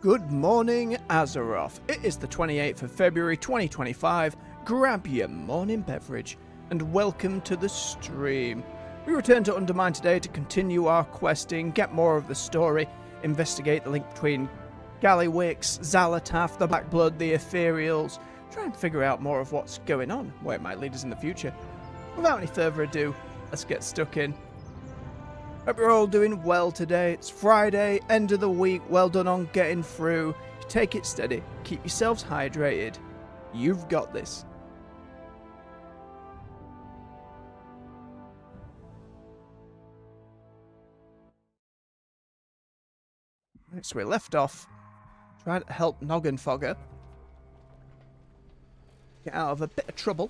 Good morning, Azeroth. It is the 28th of February 2025. Grab your morning beverage and welcome to the stream. We return to Undermine today to continue our questing, get more of the story, investigate the link between Gallywix, Xalatath, the Black Blood, the Ethereals, try and figure out more of what's going on, where it might lead us in the future. Without any further ado, let's get stuck in. Hope you're all doing well today. It's Friday, end of the week. Well done on getting through. Take it steady. Keep yourselves hydrated. You've got this. Right, so we left off. Trying to help Noggin Fogger get out of a bit of trouble.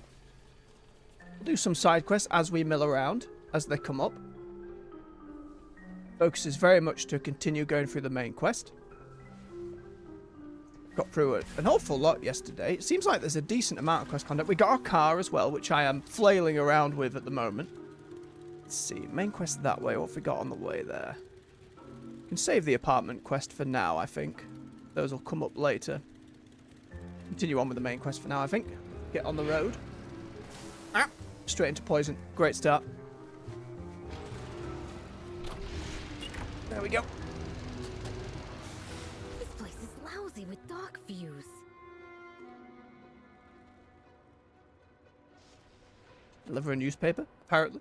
We'll do some side quests as we mill around, as they come up. Focus is very much to continue going through the main quest. Got through an awful lot yesterday. It seems like there's a decent amount of quest content. We got our car as well, which I am flailing around with at the moment. Let's see, main quest that way. What have we got on the way there? We can save the apartment quest for now, I think. Those will come up later. Continue on with the main quest for now, I think. Get on the road. Ah, straight into poison. Great start. There we go. This place is lousy with dark views. Deliver a newspaper, apparently.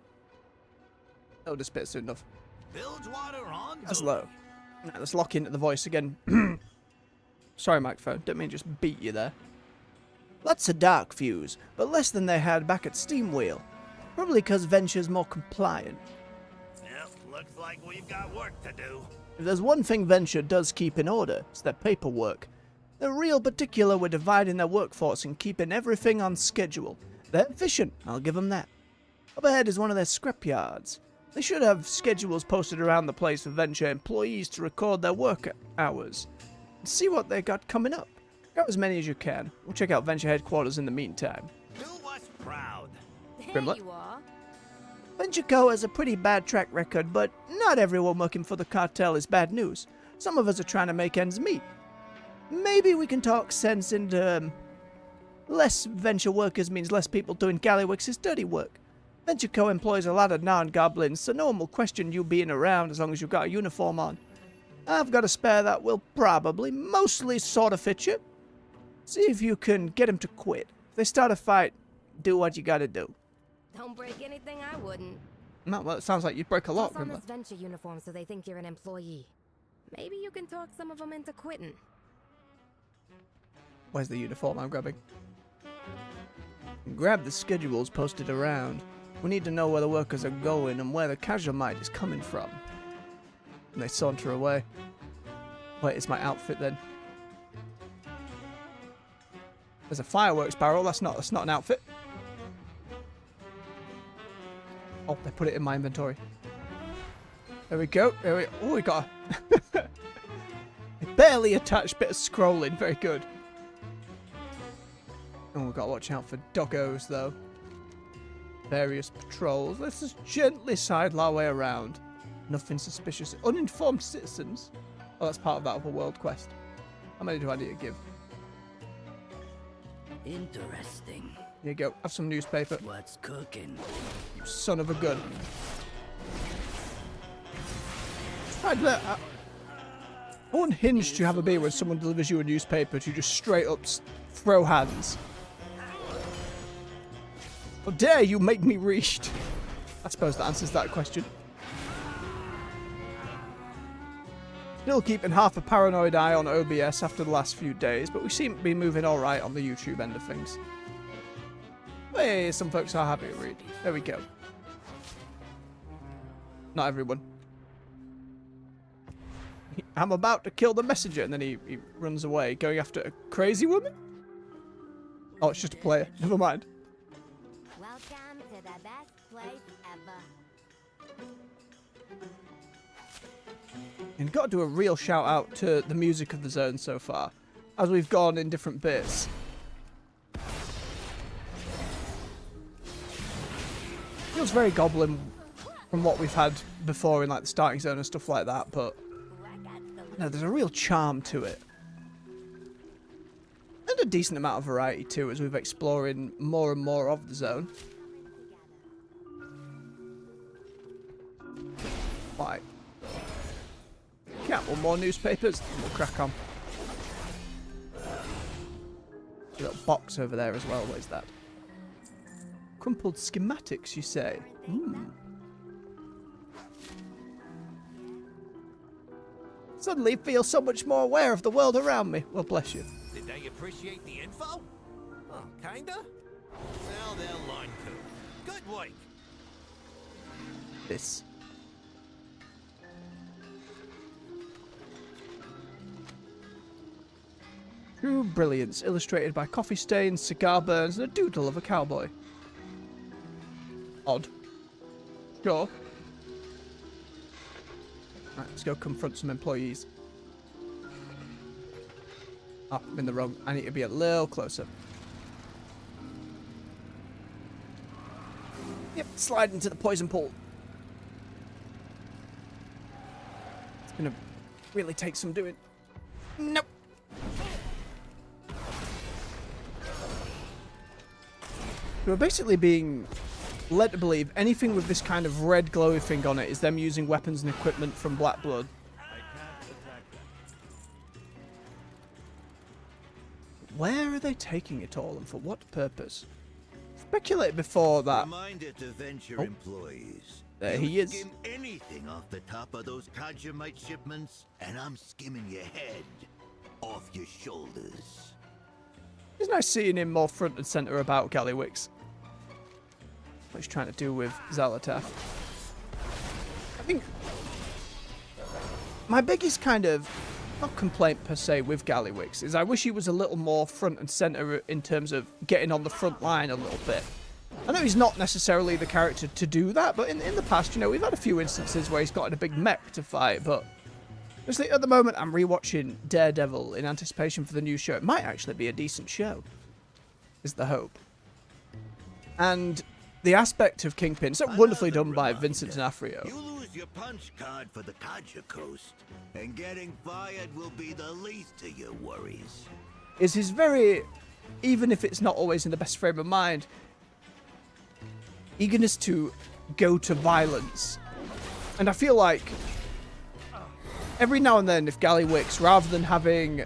Oh, this bit's soon enough. Bilgewater on. That's low. Right, let's lock into the voice again. Sorry, microphone. Don't mean just beat you there. Lots of dark views, but less than they had back at Steamwheel. Probably because Venture's more compliant. Looks like we've got work to do. If there's one thing Venture does keep in order, it's their paperwork. They're real particular with dividing their workforce and keeping everything on schedule. They're efficient, I'll give them that. Up ahead is one of their scrapyards. They should have schedules posted around the place for Venture employees to record their work hours. And see what they got coming up. Grab as many as you can. We'll check out Venture headquarters in the meantime. Do us proud. There Grimlet. you are. Venture Co. has a pretty bad track record, but not everyone working for the cartel is bad news. Some of us are trying to make ends meet. Maybe we can talk sense into less Venture workers means less people doing Gallywix's dirty work. Venture Co. employs a lot of non-goblins, so no one will question you being around as long as you've got a uniform on. I've got a spare that will probably mostly sort of fit you. See if you can get him to quit. If they start a fight, do what you gotta do. Don't break anything I wouldn't. No, well, it sounds like you'd break a lot, Toss on Grimlet. this Venture uniform so they think you're an employee. Maybe you can talk some of them into quitting. Where's the uniform I'm grabbing? Grab the schedules posted around. We need to know where the workers are going and where the casual might is coming from. And they saunter away. Wait, it's my outfit then. There's a fireworks barrel. That's not an outfit. Oh, they put it in my inventory. There we go. Oh, we got a barely attached bit of scrolling. Very good. Oh, we've got to watch out for doggos, though. Various patrols. Let's just gently sidle our way around. Nothing suspicious. Uninformed citizens. Oh, that's part of that overworld quest. How many do I need to give? Interesting. Here you go. Have some newspaper. What's cooking? You son of a gun. How unhinged do you have to be when someone delivers you a newspaper to just straight up throw hands? How dare you make me reached? I suppose that answers that question. Still keeping half a paranoid eye on OBS after the last few days, but we seem to be moving alright on the YouTube end of things. Hey, some folks are happy to read. There we go. Not everyone. I'm about to kill the messenger, and then he runs away, going after a crazy woman? Oh, it's just a player. Never mind. Welcome to the best place ever. And got to do a real shout out to the music of the zone so far, as we've gone in different bits. Feels very Goblin from what we've had before in like the starting zone and stuff like that, but no, there's a real charm to it. a decent amount of variety too as we've exploring more and more of the zone. Right. Couple more newspapers and we'll crack on. A little box over there as well. What is that? Crumpled schematics, you say? Suddenly feel so much more aware of the world around me. Well, bless you. Did they appreciate the info? Oh, kinda? Well, they'll learn to. Good work. This. True brilliance, illustrated by coffee stains, cigar burns, and a doodle of a cowboy. Odd. Sure. Right, let's go confront some employees. Oh, I'm in the wrong. I need to be a little closer. Yep, slide into the poison pool. It's gonna really take some doing. Nope. We're basically being led to believe anything with this kind of red glowy thing on it is them using weapons and equipment from Black Blood. Where are they taking it all and for what purpose? Speculate before that. Reminder to venture employees. There You he is. Skim anything off the top of those Kajamite shipments, and I'm skimming your head off your shoulders. It's nice seeing him more front and centre about Gallywix. What he's trying to do with Zalatath. I think my biggest kind of, not complaint per se with Gallywix, is I wish he was a little more front and centre in terms of getting on the front line a little bit. I know he's not necessarily the character to do that, but in the past, you know, we've had a few instances where he's gotten a big mech to fight, but honestly, at the moment, I'm rewatching Daredevil in anticipation for the new show. It might actually be a decent show, is the hope. And the aspect of Kingpin, so wonderfully done by Vincent D'Onofrio. You lose your punch card for the Kaja Coast, and getting fired will be the least of your worries. Is his very, even if it's not always in the best frame of mind, eagerness to go to violence. And I feel like every now and then, if Gallywix, rather than having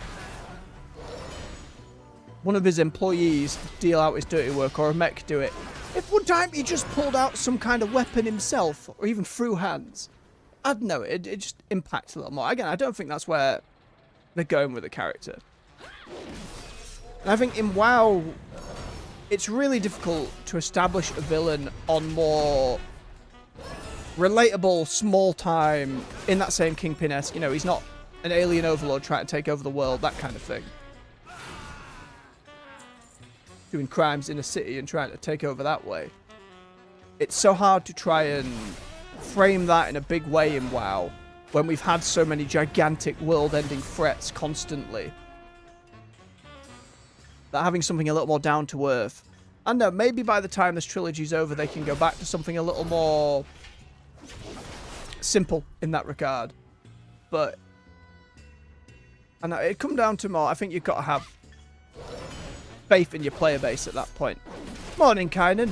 one of his employees deal out his dirty work or a mech do it, if one time he just pulled out some kind of weapon himself, or even through hands, I don't know, it just impacts a little more. Again, I don't think that's where they're going with the character. And I think in WoW, it's really difficult to establish a villain on more relatable, small time, in that same Kingpin-esque, you know, he's not an alien overlord trying to take over the world, that kind of thing. Doing crimes in a city and trying to take over that way. It's so hard to try and frame that in a big way in WoW, when we've had so many gigantic world-ending threats constantly. That having something a little more down to earth. I don't know, maybe by the time this trilogy's over, they can go back to something a little more simple in that regard. But and it come down to more, I think you've got to have faith in your player base at that point. Morning, Kynan.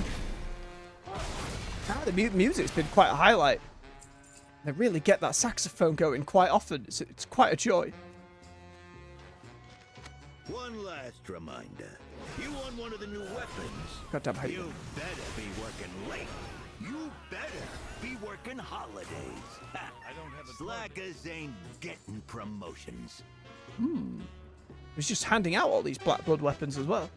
The music's been quite a highlight. They really get that saxophone going quite often. It's quite a joy. One last reminder. You want one of the new weapons? Goddamn hate You better be working late. You better be working holidays. I don't have a slackers ain't getting promotions. He's just handing out all these Black Blood weapons as well.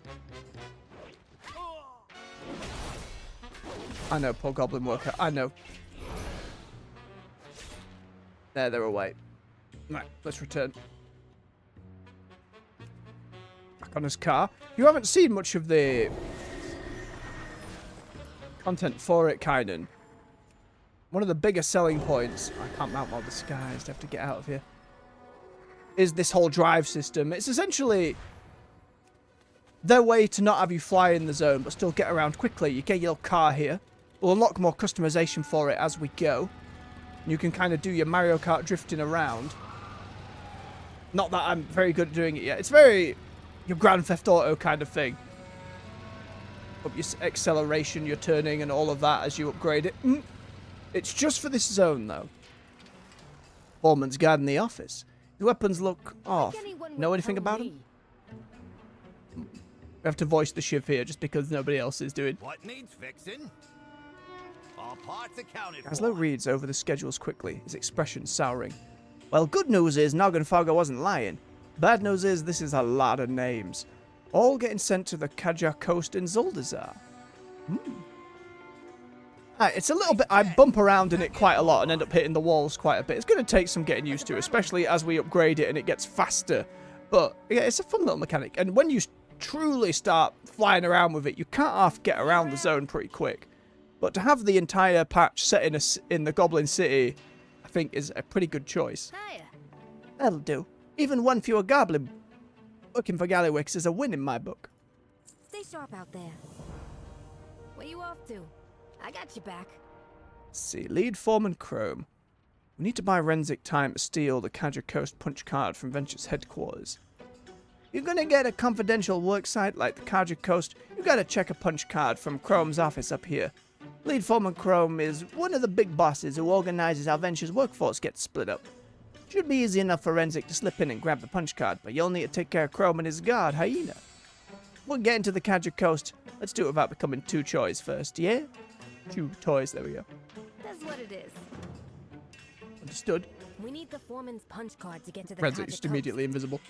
I know, poor goblin worker. I know. There, they're away. Right, let's return. Back on his car. You haven't seen much of the content for it, Kynan. One of the biggest selling points, I can't mount while disguised, I have to get out of here, is this whole drive system. It's essentially their way to not have you fly in the zone, but still get around quickly. You get your car here. We'll unlock more customization for it as we go. You can kind of do your Mario Kart drifting around. Not that I'm very good at doing it yet. It's very your Grand Theft Auto kind of thing. Up your acceleration, your turning, and all of that as you upgrade it. It's just for this zone, though. Foreman's guard in the office. His weapons look off. Know anything about him? We have to voice the Shiv here just because nobody else is doing. What needs fixing? All parts accounted for. Gazlo reads over the schedules quickly, his expression souring. Well, good news is Noggenfogger wasn't lying. Bad news is this is a lot of names. All getting sent to the Kaja Coast in Zuldazar. It's a little bit... I bump around in it quite a lot and end up hitting the walls quite a bit. It's going to take some getting used to, especially as we upgrade it and it gets faster. But, yeah, it's a fun little mechanic. And when you truly start flying around with it, you can't half get around the zone pretty quick. But to have the entire patch set in the Goblin City, I think is a pretty good choice. Hiya. That'll do. Even one fewer goblin working for Gallywix is a win in my book. Stay sharp out there. Where you off to? I got you back. Let's see, lead foreman Chrome. We need to buy Renzik time to steal the Kaja Coast punch card from Venture's headquarters. You're gonna get a confidential worksite like the Kaja Coast, you gotta check a punch card from Chrome's office up here. Lead foreman Chrome is one of the big bosses who organizes how Venture's workforce gets split up. Should be easy enough for Renzik to slip in and grab the punch card, but you'll need to take care of Chrome and his guard, Hyena. We'll get into the Kaja Coast. Let's do it without becoming two choice first, yeah? Two toys, there we go. That's what it is. Understood. We need the foreman's punch card to get to the Renzik Kaja just Coast. immediately invisible.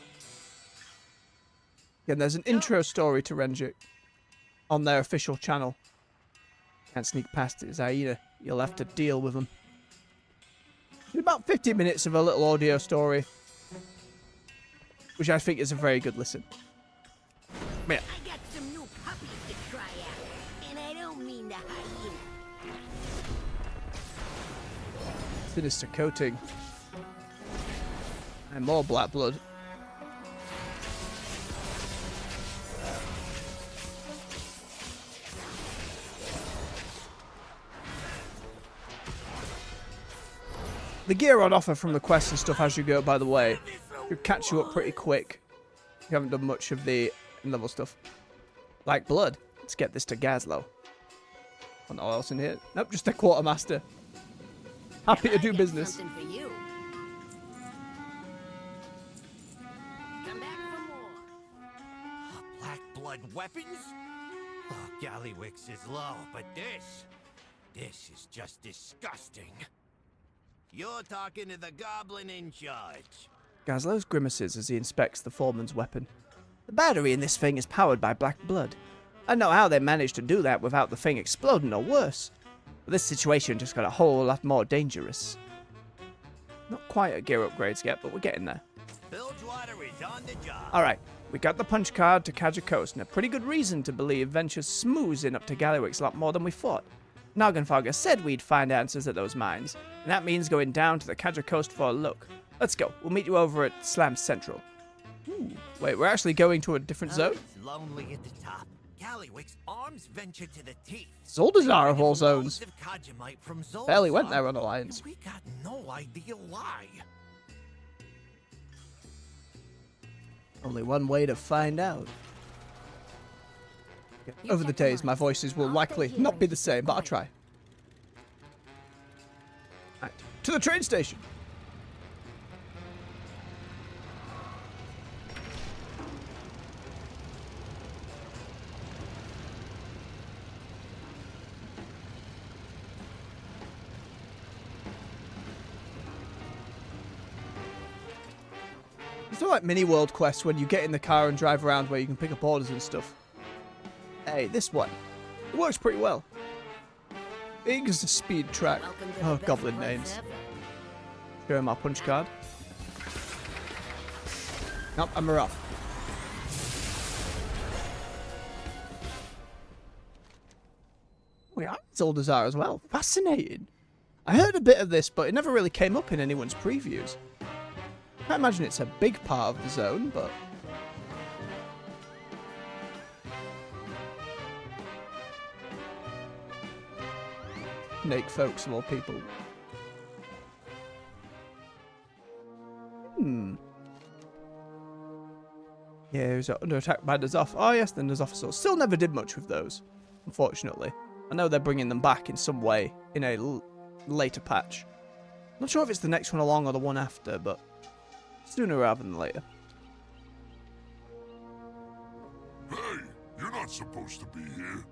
Again, there's an intro story to Renzik on their official channel. Can't sneak past it, Hyena. You'll have to deal with them. About 50 minutes of a little audio story, which I think is a very good listen. Yeah. I got some new puppies to try out, and I don't mean to hide you. Sinister coating. And more black blood. The gear on offer from the quests and stuff as you go, by the way, will catch you up pretty quick. You haven't done much of the level stuff. Like blood. Let's get this to Gazlo. What else in here? Nope, just a quartermaster. Happy to do business. Something for you. Come back for more. Black blood weapons? Oh, Gallywix is low, but this is just disgusting. You're talking to the goblin in charge. Gazlo's grimaces as he inspects the foreman's weapon. The battery in this thing is powered by black blood. I don't know how they managed to do that without the thing exploding or worse. But this situation just got a whole lot more dangerous. Not quite at gear upgrades yet, but we're getting there. Bilgewater is on the job. Alright, we got the punch card to Kaja Coast, and a pretty good reason to believe Venture's smoozing up to Gallywix a lot more than we thought. Noggenfogger said we'd find answers at those mines, and that means going down to the Kaja Coast for a look. Let's go. We'll meet you over at Slam Central. Ooh, wait, we're actually going to a different zone? It's lonely at the top. Gallywix arms Venture to the teeth. Zuldazar of all zones. Loads of Kajamite from Zuldazar, Barely went there on Alliance. and we got no idea why. Only one way to find out. Over the days, my voices will likely not be the same, but I'll try. Right, to the train station. It's not like mini world quests when you get in the car and drive around where you can pick up orders and stuff. Hey, this one. It works pretty well. Big as a speed track. Welcome to the Oh, best goblin place names. ever. Show him our punch card. Nope, and we're off. We are in Zuldazar as well. Fascinating. I heard a bit of this, but it never really came up in anyone's previews. I can't imagine it's a big part of the zone, but... Snake folks of all people. Yeah, he was under attack by Azeroth. Oh yes, the Azeroth Swords. Still never did much with those, unfortunately. I know they're bringing them back in some way in a later patch. Not sure if it's the next one along or the one after, but sooner rather than later. Hey, you're not supposed to be here.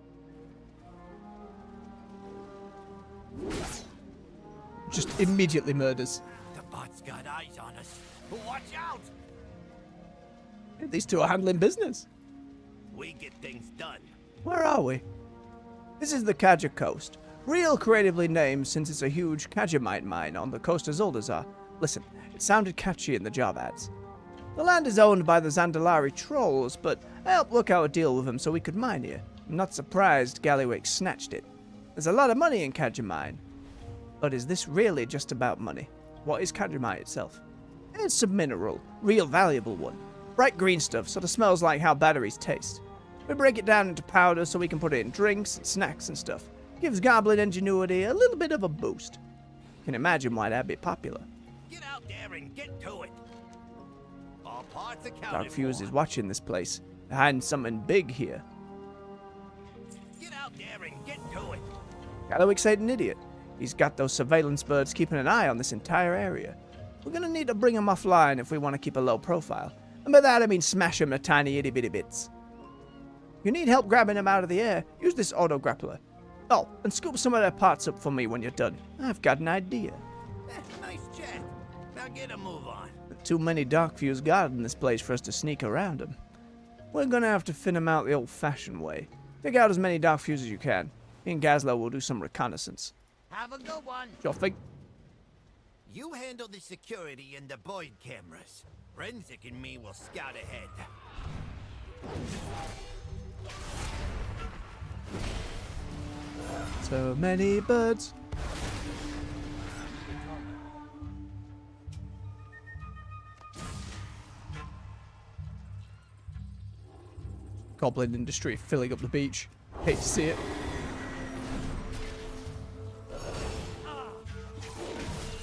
Just immediately murders. The bot's got eyes on us. Watch out! These two are handling business. We get things done. Where are we? This is the Kaja Coast. Real creatively named since it's a huge Kajamite mine on the coast of Zuldazar. Listen, it sounded catchy in the job ads. The land is owned by the Zandalari trolls, but I helped work out a deal with them so we could mine here. I'm not surprised Galliwick snatched it. There's a lot of money in Kajamine. But is this really just about money? What is Kajamite itself? It's a mineral, real valuable one. Bright green stuff, sort of smells like how batteries taste. We break it down into powder so we can put it in drinks and snacks and stuff. Gives goblin ingenuity a little bit of a boost. You can imagine why that'd be popular. Get out there and get to it. All parts accounted Dark Fuse for. is watching this place. They're hiding something big here. Get out there and get to it. Galliwick's ain't an idiot. He's got those surveillance birds keeping an eye on this entire area. We're gonna need to bring them offline if we want to keep a low profile. And by that I mean smash them to tiny itty bitty bits. If you need help grabbing them out of the air, use this auto grappler. Oh, and scoop some of their parts up for me when you're done. I've got an idea. Nice chat. Now get a move on. Too many Dark Fuse guard in this place for us to sneak around them. We're gonna have to thin them out the old-fashioned way. Take out as many Dark Fuse as you can. Me and Gazlowe will do some reconnaissance. Have a good one. Sure thing. You handle the security and the Boyd cameras. Renzik and me will scout ahead. So many birds. Goblin industry filling up the beach. Hate to see it.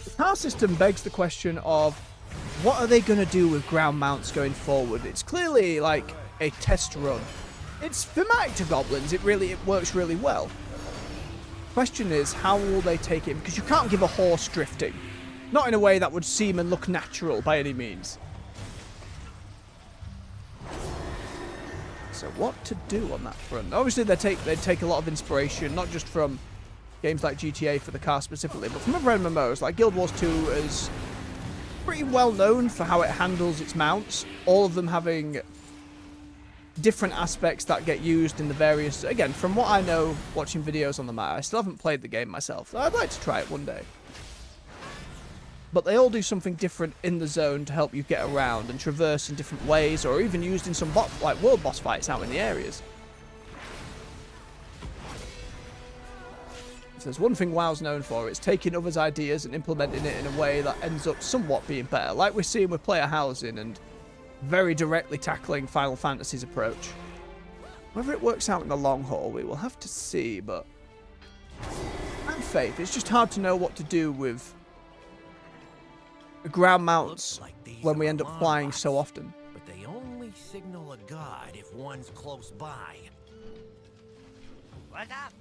The car system begs the question of what are they going to do with ground mounts going forward? It's clearly like a test run. It's thematic to goblins. It works really well. Question is, how will they take it? Because you can't give a horse drifting. Not in a way that would seem and look natural by any means. So what to do on that front? Obviously they take a lot of inspiration, not just from games like GTA for the car specifically, but from other MMOs. Like Guild Wars 2 is pretty well known for how it handles its mounts. All of them having different aspects that get used in the various... Again, from what I know, watching videos on the map, I still haven't played the game myself. I'd like to try it one day. But they all do something different in the zone to help you get around and traverse in different ways, or even used in some world boss fights out in the areas. If there's one thing WoW's known for, it's taking others' ideas and implementing it in a way that ends up somewhat being better, like we're seeing with player housing and very directly tackling Final Fantasy's approach. Whether it works out in the long haul, we will have to see, but I have faith. It's just hard to know what to do with the ground mounts when we end up flying so often. But they only signal a guard if one's close by. What's up?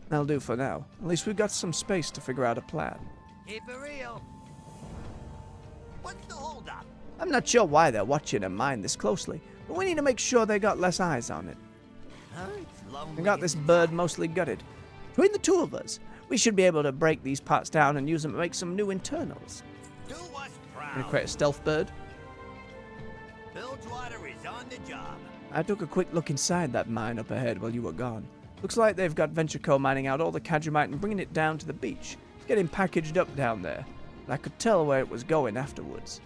That'll do for now. At least we've got some space to figure out a plan. Keep it real. What's the holdup? I'm not sure why they're watching a mine this closely, but we need to make sure they got less eyes on it. We got this bird mostly gutted. Between the two of us, we should be able to break these parts down and use them to make some new internals. Do us proud. Gonna create a stealth bird. Bilgewater is on the job. I took a quick look inside that mine up ahead while you were gone. Looks like they've got Venture Co mining out all the Kajamite and bringing it down to the beach. It's getting packaged up down there, but I could tell where it was going afterwards.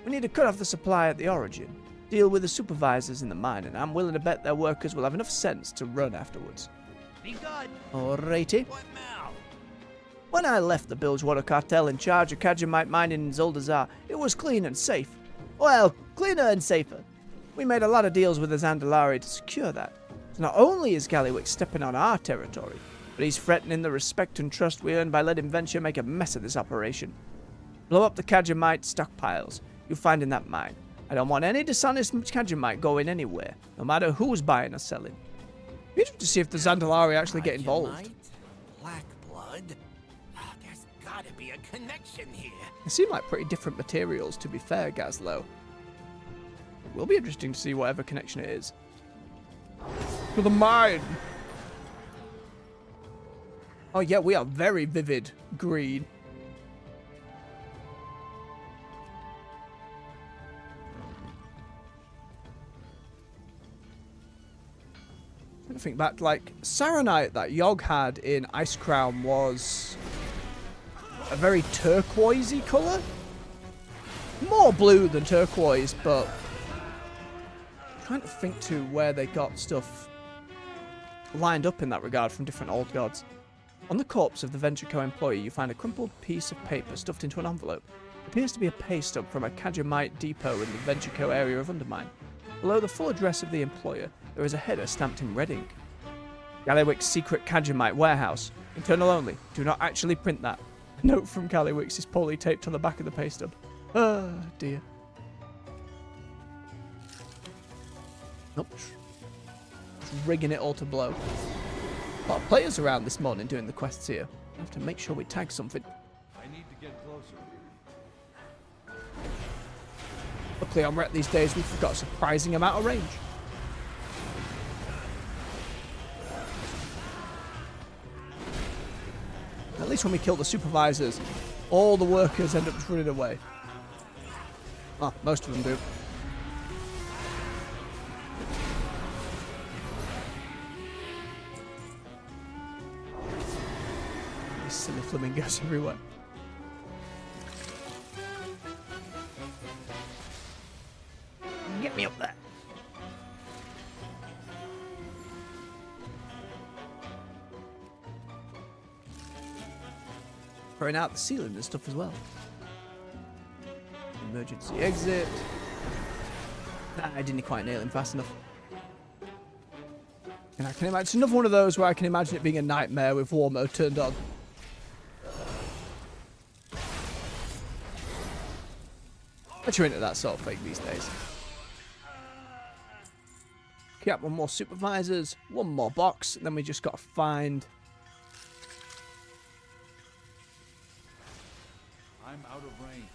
We need to cut off the supply at the origin, deal with the supervisors in the mine, and I'm willing to bet their workers will have enough sense to run afterwards. Be good. Alrighty. What now? When I left the Bilgewater cartel in charge of Kajamite mining in Zuldazar, it was clean and safe. Well, cleaner and safer. We made a lot of deals with the Zandalari to secure that. So not only is Galliwick stepping on our territory, but he's threatening the respect and trust we earned by letting Venture make a mess of this operation. Blow up the Kajamite stockpiles you'll find in that mine. I don't want any dishonest Kajamite going anywhere, no matter who's buying or selling. Be interested to see if the Zandalari actually get involved. Black blood? There's gotta be a connection here. They seem like pretty different materials, to be fair, Gazlo. It will be interesting to see whatever connection it is. To the mine! Oh yeah, we are very vivid green. I think back, like, Saronite that Yogg had in Ice Crown was a very turquoisey colour. More blue than turquoise, but I'm trying to think to where they got stuff lined up in that regard from different old gods. On the corpse of the Venture Co. employee, you find a crumpled piece of paper stuffed into an envelope. It appears to be a pay stub from a Kajamite depot in the Venture Co. area of Undermine. Below the full address of the employer, there is a header stamped in red ink. Gallywix's secret Kajamite warehouse. Internal only. Do not actually print that. A note from Gallywix is poorly taped to the back of the pay stub. Oh dear. Nope. It's rigging it all to blow. A lot of players around this morning doing the quests here. I have to make sure we tag something. I need to get closer. Luckily on Ret these days we've got a surprising amount of range. At least when we kill the supervisors, all the workers end up just running away. Oh, most of them do. These silly flamingos everywhere. Get me up there. Throwing out the ceiling and stuff as well. Emergency exit. Nah, I didn't quite nail him fast enough. And I can imagine it's another one of those where I can imagine it being a nightmare with war mode turned on. But you're into that sort of thing these days. Okay, one more supervisors, one more box, and then we just got to find. I'm out of range.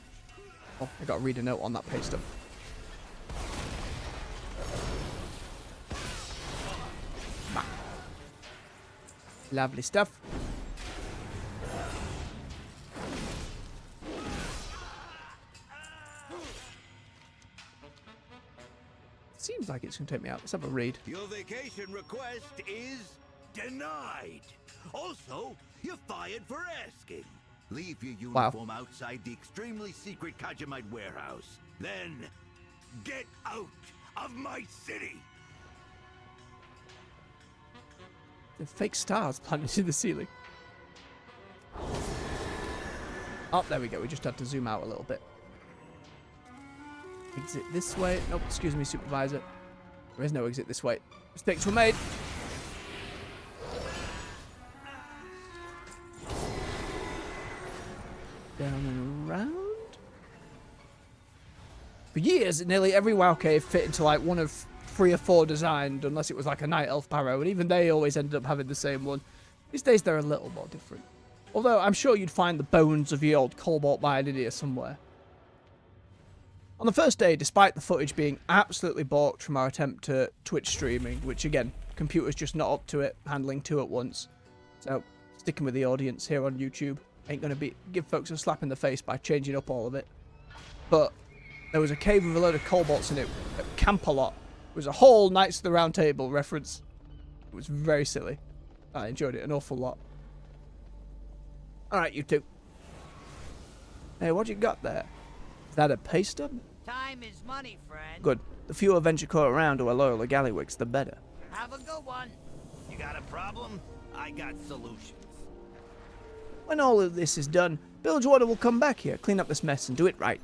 Oh, I got to read a note on that page stuff. Lovely stuff. Seems like it's going to take me out. Let's have a read. Your vacation request is denied. Also, you're fired for asking. Leave your uniform outside the extremely secret Kajamite warehouse. Then, get out of my city. The fake stars planted in the ceiling. Oh, there we go. We just had to zoom out a little bit. Exit this way. Nope, excuse me, supervisor. There is no exit this way. Mistakes were made. Down and around. For years, nearly every WoW cave fit into like one of 3 or 4 designed, unless it was like a Night Elf Barrow, and even they always ended up having the same one. These days they're a little more different. Although I'm sure you'd find the bones of the old Cobalt mine in here somewhere. On the first day, despite the footage being absolutely balked from our attempt to Twitch streaming, which again, computer's just not up to it, handling 2 at once. So, sticking with the audience here on YouTube, ain't gonna give folks a slap in the face by changing up all of it. But there was a cave with a load of kobolds in it at Camp-a-Lot. It was a whole Knights of the Round Table reference. It was very silly. I enjoyed it an awful lot. Alright, you two. Hey, what you got there? Is that a pay stub? Time is money, friend. Good. The fewer Venture Co around who are loyal to Gallywix, the better. Have a good one. You got a problem? I got solutions. When all of this is done, Bilgewater will come back here, clean up this mess and do it right.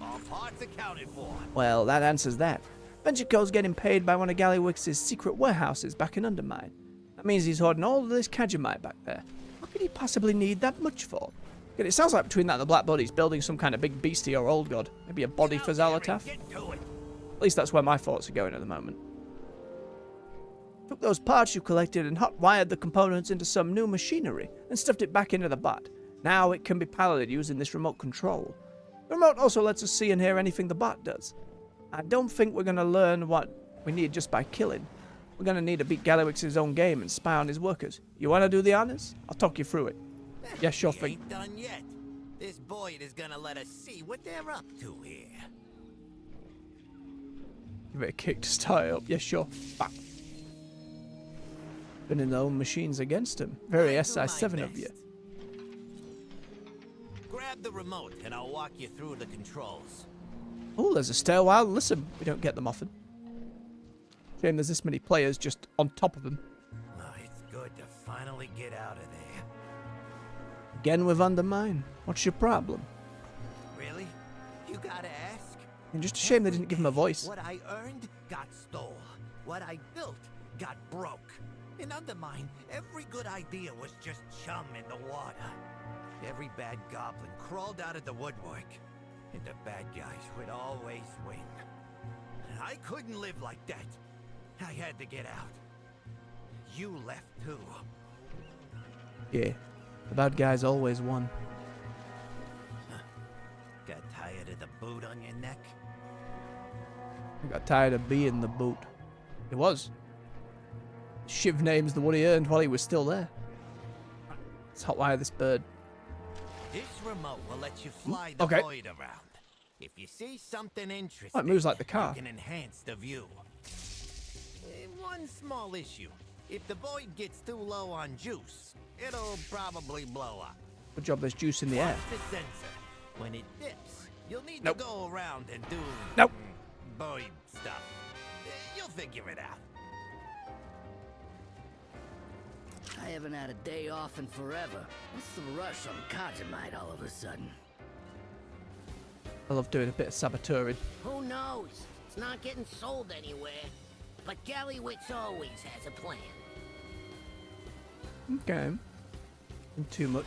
All parts accounted for. Well, that answers that. Venture Co's getting paid by one of Gallywix's secret warehouses back in Undermine. That means he's hoarding all of this Kajamite back there. What could he possibly need that much for? It sounds like between that and the Black Blood, he's building some kind of big beastie or old god. Maybe a body for Xal'atath. At least that's where my thoughts are going at the moment. Took those parts you collected and hot-wired the components into some new machinery and stuffed it back into the bot. Now it can be piloted using this remote control. The remote also lets us see and hear anything the bot does. I don't think we're going to learn what we need just by killing. We're going to need to beat Gallywix's own game and spy on his workers. You want to do the honors? I'll talk you through it. Yeah, sure We thing. ain't done yet. This Boyd is gonna let us see what they're up to here. Give it a kick to start it up. Yeah, sure. Bam. Spinning their own machines against him. Very I'll do my SI7 of you. best. Grab the remote and I'll walk you through the controls. Oh, there's a stairwell. Listen, we don't get them often. Shame there's this many players just on top of them. Oh, it's good to finally get out of there. Again with Undermine. What's your problem? Really? You gotta ask? And just a shame they didn't give him a voice. What I earned got stole. What I built got broke. In Undermine, every good idea was just chum in the water. Every bad goblin crawled out of the woodwork, and the bad guys would always win. I couldn't live like that. I had to get out. You left too. Yeah. The bad guys always won. Got tired of the boot on your neck? I got tired of being the boot. It was. Shiv name's the one he earned while he was still there. Let's hotwire this bird. This remote will let you fly the Okay. Void around. If you see something interesting, Oh, it moves like the car. you can enhance the view. One small issue. If the Void gets too low on juice, it'll probably blow up. Good job there's juice in the air. Watch the sensor. When it dips, you'll need Nope. to go around and do Nope. Void stuff. You'll figure it out. I haven't had a day off in forever. What's the rush on Kajamite all of a sudden? I love doing a bit of saboteuring. Who knows? It's not getting sold anywhere. But Gallywix always has a plan. Okay. Not too much.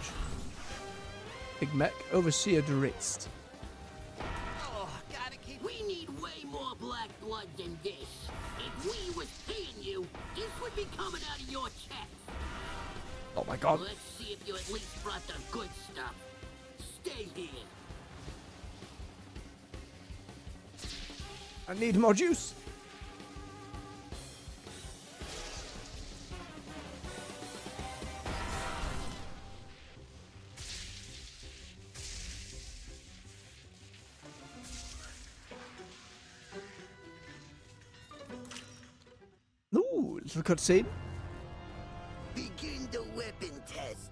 Big Mech, Overseer Dritzt. Oh, gotta keep. We need way more black blood than this. If we was paying you, this would be coming out of your check. Oh my god. Let's see if you at least brought the good stuff. Stay here. I need more juice. Ooh, little cutscene. Begin the weapon test.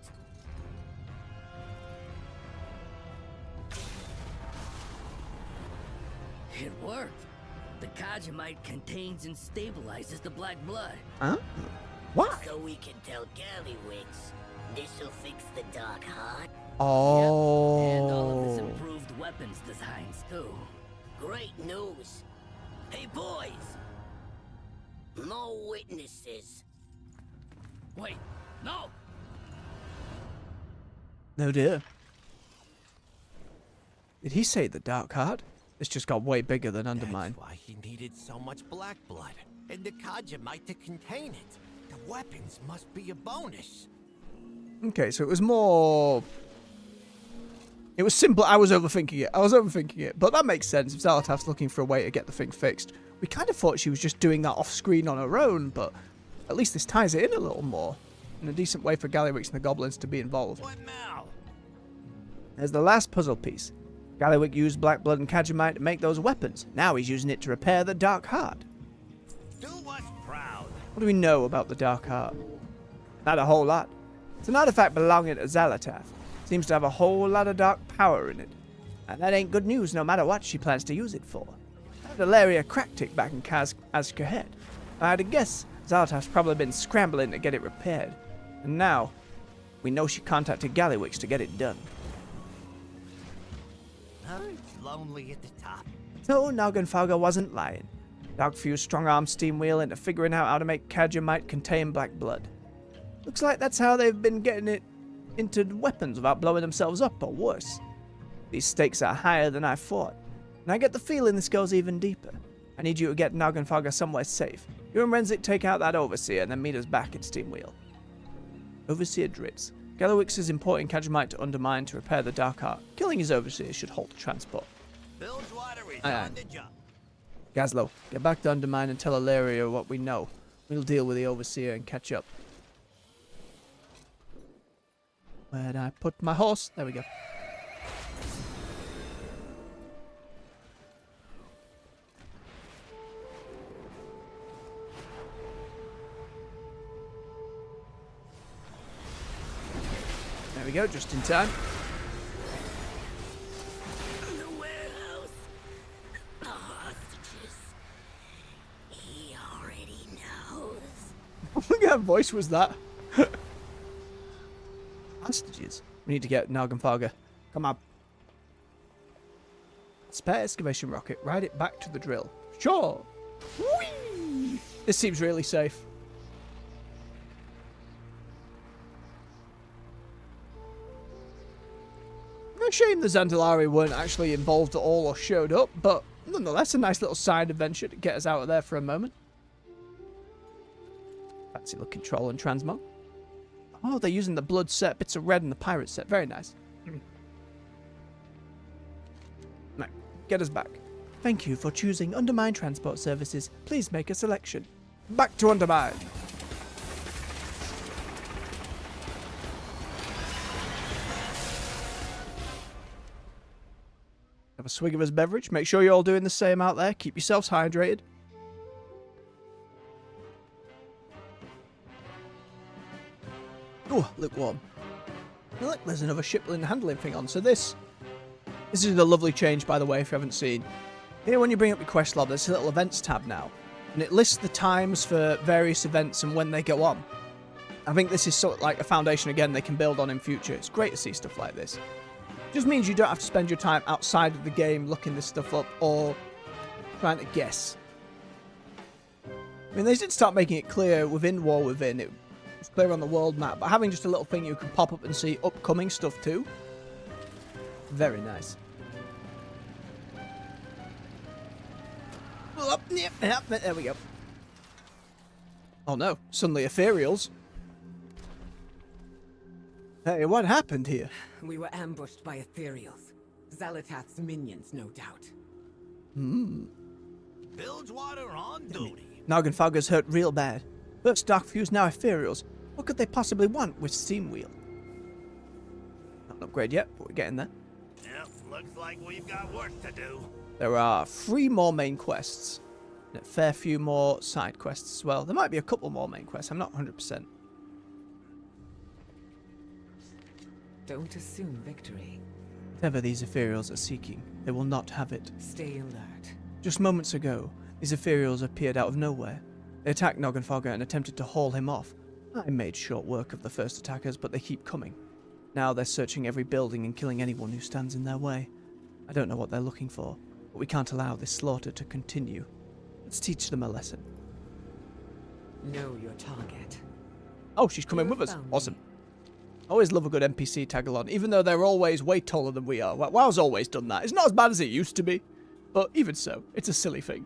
It worked. The Kajamite contains and stabilizes the black blood. Huh? Why? So we can tell Gallywix this'll fix the dark heart. Oh. And all of his improved weapons designs too. Great news. Hey boys! No witnesses. Wait, no! No dear. Did he say the Dark Heart? This just got way bigger than Undermine. That's why he needed so much black blood. And the Kajamite to contain it. The weapons must be a bonus. Okay, so it was more... It was simple. I was overthinking it. But that makes sense if Xal'atath's looking for a way to get the thing fixed. We kind of thought she was just doing that off-screen on her own, but at least this ties it in a little more. In a decent way for Gallywix and the goblins to be involved. What now? There's the last puzzle piece. Gallywix used black blood and Kajamite to make those weapons. Now he's using it to repair the Dark Heart. Do us proud. What do we know about the Dark Heart? Not a whole lot. It's an artifact belonging to Xal'atath. Seems to have a whole lot of dark power in it. And that ain't good news no matter what she plans to use it for. Valeria cracked it back in Azkahed. I'd a guess Xal'atath's probably been scrambling to get it repaired. And now, we know she contacted Gallywix to get it done. It's lonely at the top. So Noggenfalga wasn't lying. Dogfused strong-arm steam wheel into figuring out how to make Kajamite contain black blood. Looks like that's how they've been getting it into weapons without blowing themselves up, or worse. These stakes are higher than I thought, and I get the feeling this goes even deeper. I need you to get Nargothrond somewhere safe. You and Renzik take out that Overseer and then meet us back at Steamwheel. Overseer Dritz. Galowix is importing Kajamite to Undermine to repair the Dark Art. Killing his Overseer should halt the transport. Bilgewater is on the job. Gazlo, get back to Undermine and tell Ilaria what we know. We'll deal with the Overseer and catch up. Where'd I put my horse? There we go. There we go, just in time. The warehouse. The hostages. He already knows. What kind of voice was that? Hostages. We need to get Nargothrond. Come on. Spare excavation rocket. Ride it back to the drill. Sure. Whee! This seems really safe. A shame the Zandalari weren't actually involved at all or showed up, but nonetheless a nice little side adventure to get us out of there for a moment. Fancy looking troll and transmog. Oh, they're using the blood set, bits of red and the pirate set. Very nice. Right, get us back. Thank you for choosing Undermine Transport Services. Please make a selection. Back to Undermine. Have a swig of his beverage. Make sure you're all doing the same out there. Keep yourselves hydrated. Oh, lukewarm. Look, there's another shipling handling thing on. So this is a lovely change, by the way, if you haven't seen. Here, when you bring up your quest log, there's a little events tab now. And it lists the times for various events and when they go on. I think this is sort of like a foundation, again, they can build on in future. It's great to see stuff like this. Just means you don't have to spend your time outside of the game looking this stuff up or trying to guess. I mean, they did start making it clear within War Within. It was clear on the world map, but having just a little thing you can pop up and see upcoming stuff too. Very nice. There we go. Oh no, suddenly ethereals. Hey, what happened here? We were ambushed by ethereals. Xalatath's minions, no doubt. Bilgewater on duty. Nargothrond's hurt real bad. First Darkfuse, now ethereals. What could they possibly want with Steamwheel? Not an upgrade yet, but we're getting there. Yep, looks like we've got work to do. There are 3 more main quests. And a fair few more side quests as well. There might be a couple more main quests, I'm not 100%. Don't assume victory. Whatever these ethereals are seeking, they will not have it. Stay alert. Just moments ago, these ethereals appeared out of nowhere. They attacked Nargothrond and attempted to haul him off. I made short work of the first attackers, but they keep coming. Now they're searching every building and killing anyone who stands in their way. I don't know what they're looking for, but we can't allow this slaughter to continue. Let's teach them a lesson. Know your target. Oh, she's coming with us. Awesome. Always love a good NPC tag along, even though they're always way taller than we are. WoW's always done that. It's not as bad as it used to be, but even so, it's a silly thing.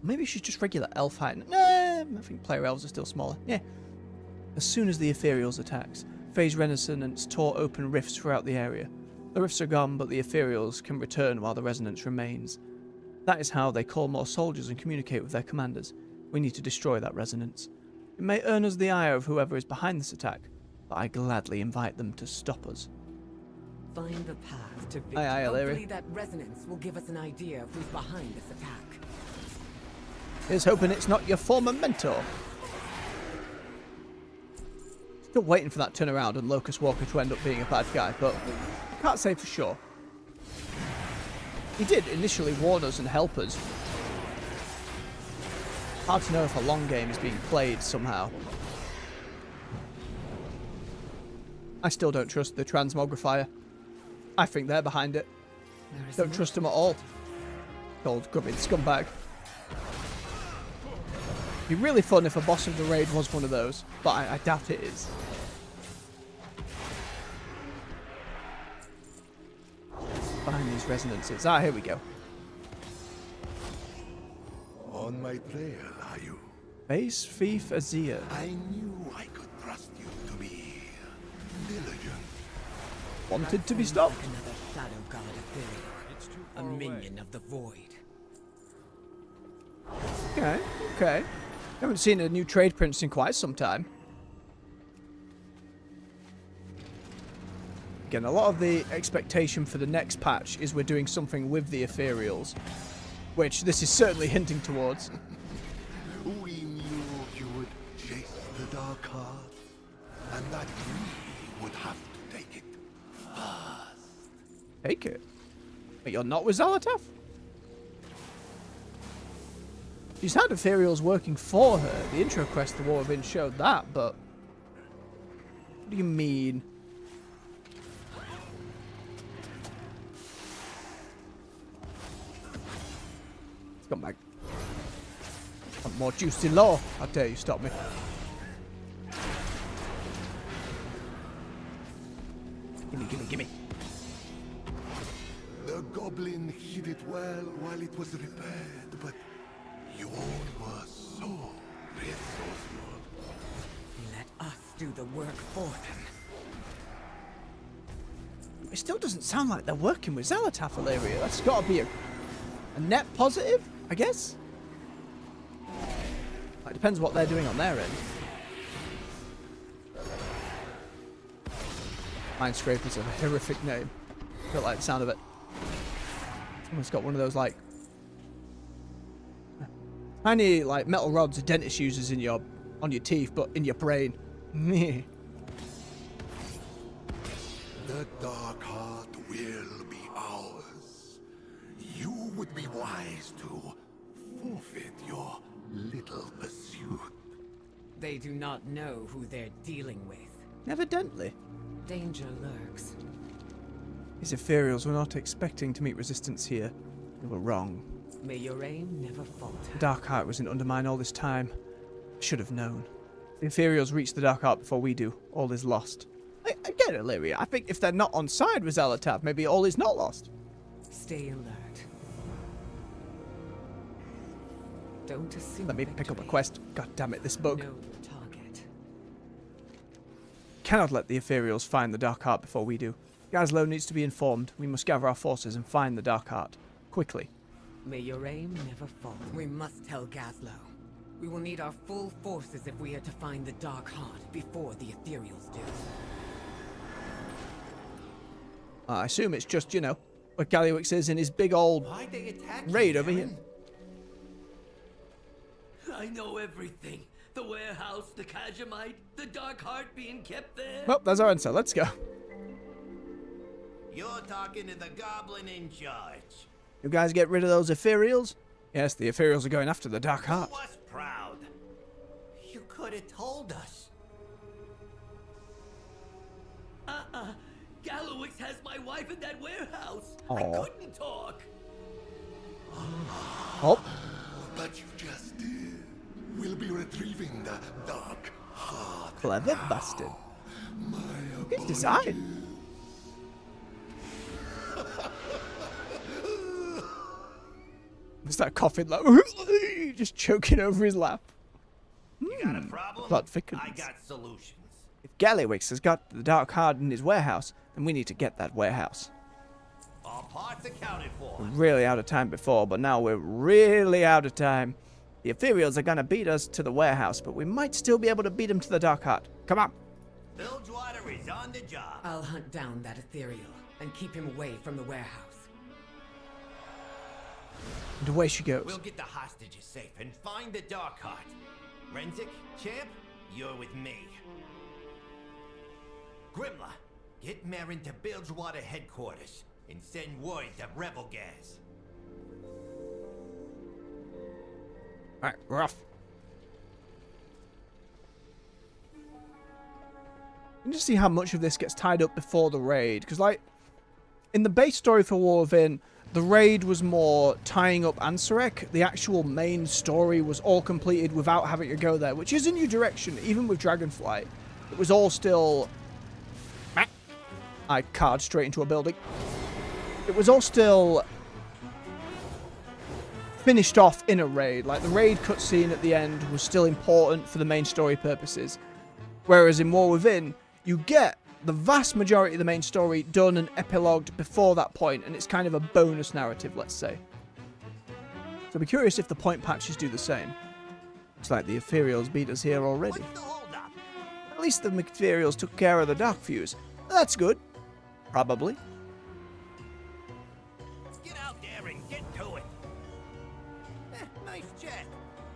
Maybe she's just regular elf height. Nah, I think player elves are still smaller. Yeah. As soon as the ethereals attacks, Phase Resonance tore open rifts throughout the area. The rifts are gone, but the ethereals can return while the resonance remains. That is how they call more soldiers and communicate with their commanders. We need to destroy that resonance. It may earn us the ire of whoever is behind this attack, but I gladly invite them to stop us. Find the path to victory. Aye, Hopefully that resonance will give us an idea of who's behind this attack. Here's hoping it's not your former mentor. Still waiting for that turnaround and Locust Walker to end up being a bad guy, but I can't say for sure. He did initially warn us and help us. Hard to know if a long game is being played somehow. I still don't trust the transmogrifier. I think they're behind it. Don't trust them at all. Old grubbing scumbag. It'd be really fun if a boss of the raid was one of those, but I doubt it is. Find these resonances. Ah, here we go. On my trail, are you? Base Thief Azir. I knew I could trust you to be diligent. Wanted to be stopped. Another shadow god ethereal. A minion of the void. Okay, okay. Haven't seen a new trade prince in quite some time. Again, a lot of the expectation for the next patch is we're doing something with the ethereals, which this is certainly hinting towards. We knew you would chase the dark heart, and that we would have to take it first. Take it. But you're not with Zalatath? She's had ethereals working for her. The intro quest to War Within showed that, but what do you mean? It's got my... Want more juicy law? I dare you stop me. Gimme, gimme, gimme. The goblin hid it well while it was repaired, but you all were so resourceful. Let us do the work for them. It still doesn't sound like they're working with Zalatath, Illyria. That's got to be a net positive, I guess? It depends what they're doing on their end. Minescraper's a horrific name. I don't like the sound of it. Someone's got one of those, like, tiny, like, metal rods a dentist uses in your, on your teeth, but in your brain. The dark heart will be ours. You would be wise to forfeit your little pursuit. They do not know who they're dealing with. Evidently. Danger lurks. These ethereals were not expecting to meet resistance here. They were wrong. May your aim never falter. The Dark Heart was in Undermine all this time. I should have known. The ethereals reach the Dark Heart before we do. All is lost. I get it, Illyria. I think if they're not on side with Zalatath, maybe all is not lost. Stay alert. Don't assume. Let me pick up a quest. God damn it, this book. Know the target. Cannot let the ethereals find the Dark Heart before we do. Gazlo needs to be informed. We must gather our forces and find the Dark Heart. Quickly. May your aim never falter. We must tell Gazlo. We will need our full forces if we are to find the Dark Heart before the ethereals do. I assume it's just, you know, what Gallywix is in his big old raid over here. I know everything. The warehouse, the Kajamite, the Dark Heart being kept there. Well, there's our answer. Let's go. You're talking to the goblin in charge. You guys get rid of those ethereals? Yes, the ethereals are going after the Dark Heart. Who was proud? You could have told us. Gallowix has my wife in that warehouse. Aw. I couldn't talk. Oh, But you just did. We'll be retrieving the dark heart. clever bastard. My Good design. Start coughing like just choking over his lap. You got a problem? Plot thickens. I got solutions. If Gallywix has got the Dark Heart in his warehouse, then we need to get that warehouse. All parts accounted for. We're really out of time before, but now we're really out of time. The ethereals are gonna beat us to the warehouse, but we might still be able to beat them to the Dark Heart. Come on. Bilgewater is on the job. I'll hunt down that ethereal and keep him away from the warehouse. And away she goes. We'll get the hostages safe and find the Dark Heart. Renzik, Champ, you're with me. Grimla, get Marin to Bilgewater headquarters and send word to Rebel Gas. Alright, we're off. And just see how much of this gets tied up before the raid. Because, like, in the base story for War Within, The raid was more tying up Ansarek. The actual main story was all completed without having to go there, which is a new direction, even with Dragonflight. It was all still... I card straight into a building. It was all still finished off in a raid. Like, the raid cutscene at the end was still important for the main story purposes. Whereas in War Within, you get the vast majority of the main story done and epilogued before that point, and it's kind of a bonus narrative, let's say. So I'd be curious if the point patches do the same. Looks like the Ethereals beat us here already. What's the holdup? At least the Ethereals took care of the Dark Fuse. That's good. Probably. Let's get out there and get to it. Nice chat.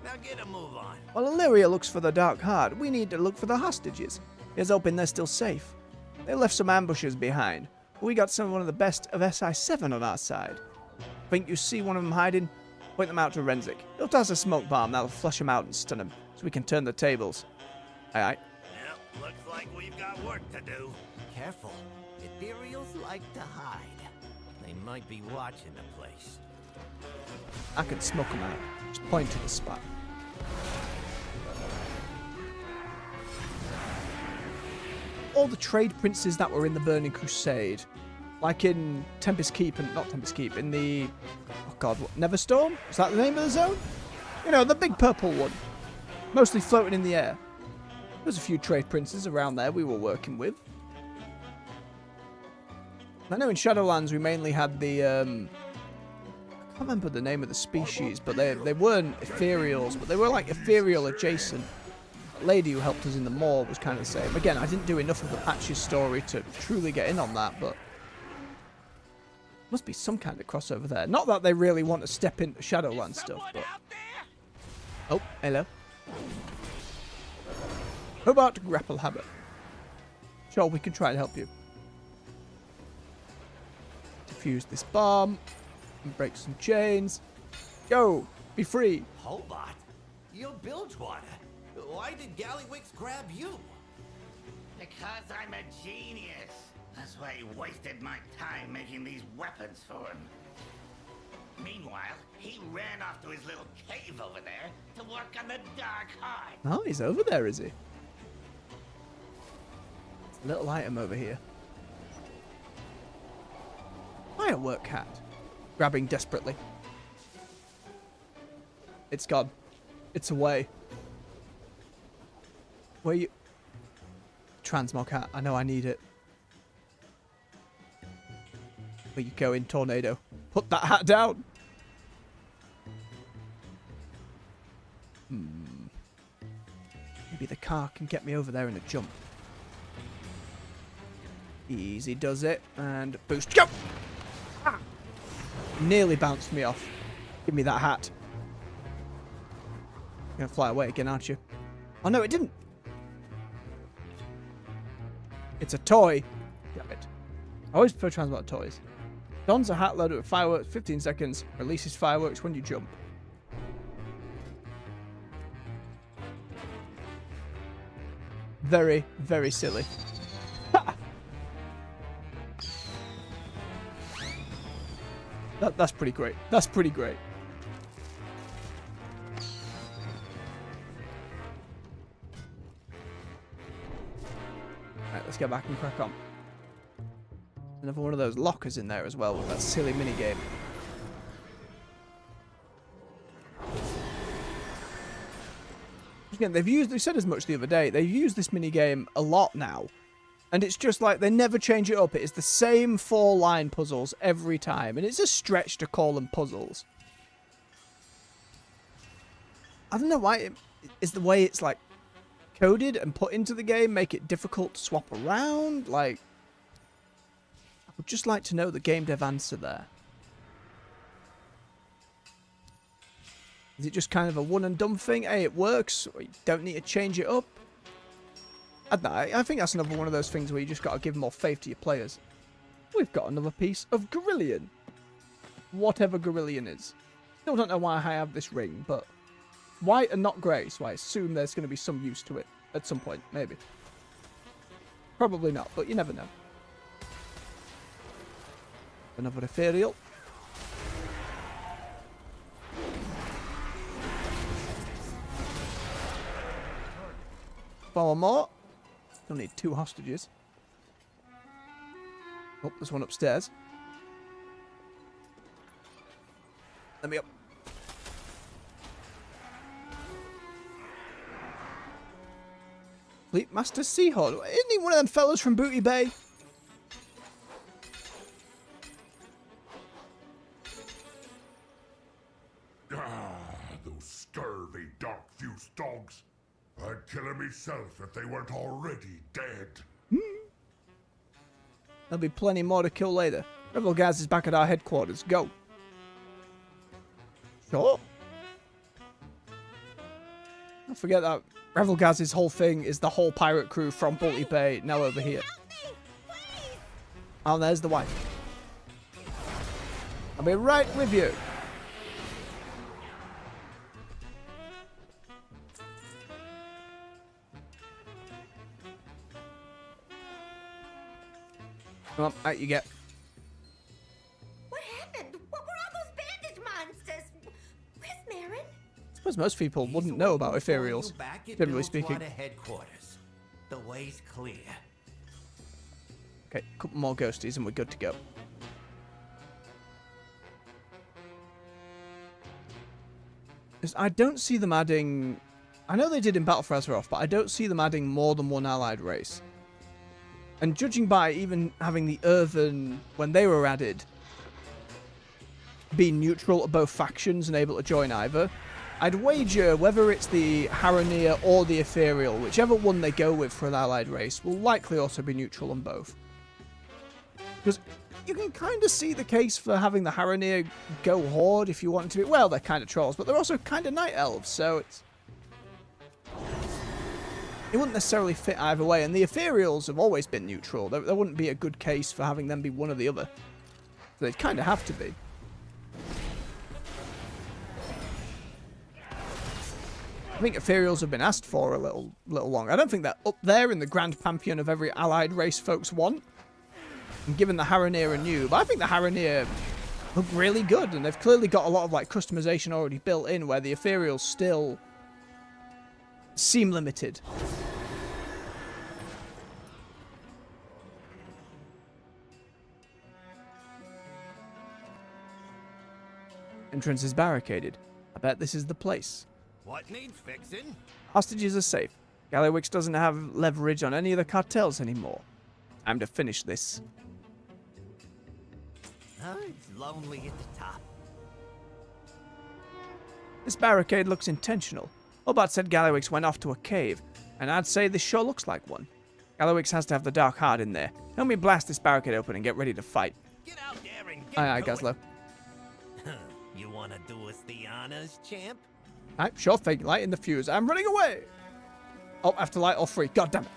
Now get a move on. While Illyria looks for the Dark Heart, we need to look for the hostages. Here's hoping they're still safe. They left some ambushes behind. We got one of the best of SI7 on our side. Think you see one of them hiding? Point them out to Renzik. He'll toss a smoke bomb that'll flush them out and stun them, so we can turn the tables. Aye aye. Well, looks like we've got work to do. Careful. Ethereals like to hide. They might be watching the place. I can smoke them out. Just point to the spot. All the trade princes that were in the Burning Crusade, like in Tempest Keep, and not Tempest Keep, in the, oh god, what, Neverstorm? Is that the name of the zone? You know, the big purple one, mostly floating in the air. There's a few trade princes around there we were working with. I know in Shadowlands we mainly had the, I can't remember the name of the species, but they weren't ethereals, but they were like ethereal adjacent. The lady who helped us in the mall was kind of the same. Again, I didn't do enough of the patches story to truly get in on that, but must be some kind of crossover there. Not that they really want to step into Shadowlands stuff, but... Oh, hello. How about grapple habit? Sure, we can try and help you. Defuse this bomb and break some chains. Go! Be free! Hobart? You're Bilgewater. Why did Gallywix grab you? Because I'm a genius. That's why he wasted my time making these weapons for him. Meanwhile, he ran off to his little cave over there to work on the Dark Heart. Oh, he's over there, is he? There's a little item over here. Firework hat. Grabbing desperately. It's gone. It's away. Where you... Transmog hat. I know I need it. Where you going, Tornado? Put that hat down! Maybe the car can get me over there in a jump. Easy does it. And boost. Go! Ah! Nearly bounced me off. Give me that hat. You're gonna fly away again, aren't you? Oh no, it didn't. It's a toy. Damn it. I always prefer transport toys. Dons a hat loaded with fireworks, 15 seconds. Releases fireworks when you jump. Very, very silly. That's pretty great. That's pretty great. Right, let's get back and crack on. Another one of those lockers in there as well with that silly minigame. Again, they said as much the other day, they've used this minigame a lot now. And it's just like, they never change it up. It is the same 4-line puzzles every time. And it's a stretch to call them puzzles. I don't know why. Is the way it's like coded and put into the game make it difficult to swap around? Like, I would just like to know the game dev answer there. Is it just kind of a one and done thing? Hey, it works. Or you don't need to change it up. I don't know. I think that's another one of those things where you just got to give more faith to your players. We've got another piece of Gorillion. Whatever Gorillion is. Still don't know why I have this ring, but white and not grey, so I assume there's going to be some use to it at some point, maybe. Probably not, but you never know. Another ethereal. 4 more. Still need 2 hostages. Oh, there's one upstairs. Let me up. Fleet Master Seahawk. Isn't he one of them fellas from Booty Bay? Those scurvy dark-fused dogs. I'd kill them myself if they weren't already dead. There'll be plenty more to kill later. Rebel Gaz is back at our headquarters. Go. Sure. Don't forget that Rebel Gaz's whole thing is the whole pirate crew from Booty Bay now over here. Oh, there's the wife. I'll be right with you. Come on, out you get. What happened? What were all those bandage monsters? Where's Marin? I suppose most people wouldn't know about ethereals, generally speaking. Headquarters. The way's clear. Okay, a couple more ghosties and we're good to go. I don't see them adding... I know they did in Battle for Azeroth, but I don't see them adding more than one allied race. And judging by even having the Earthen, when they were added, being neutral to both factions and able to join either, I'd wager whether it's the Haranir or the Ethereal, whichever one they go with for an allied race, will likely also be neutral on both. Because you can kind of see the case for having the Haranir go Horde if you want to be. Well, they're kind of trolls, but they're also kind of Night Elves, so it's... It wouldn't necessarily fit either way, and the Ethereals have always been neutral. There wouldn't be a good case for having them be one or the other. So they'd kind of have to be. I think Ethereals have been asked for a little long. I don't think they're up there in the grand pantheon of every allied race folks want. And given the Haranir are new, but I think the Haranir look really good, and they've clearly got a lot of like customization already built in, where the Ethereals still seem limited. Entrance is barricaded. I bet this is the place. What needs fixing? Hostages are safe. Gallywix doesn't have leverage on any of the cartels anymore. Time to finish this. It's lonely at the top. This barricade looks intentional. Hobart said Gallywix went off to a cave, and I'd say this sure looks like one. Gallywix has to have the Dark Heart in there. Help me blast this barricade open and get ready to fight. Get out there and get Aye, Gazlo. You want to do us the honors, champ? Aye, sure thing. Lighting the fuse. I'm running away! Oh, I have to light all 3. God damn it.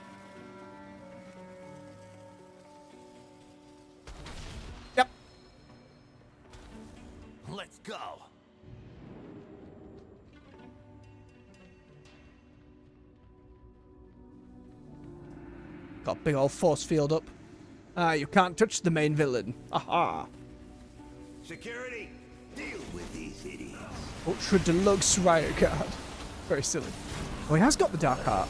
Yep. Let's go. Got a big old force field up. Ah, you can't touch the main villain. Aha. Security, deal with these idiots. Ultra Deluxe Riot Guard. Very silly. Oh, he has got the Dark Heart.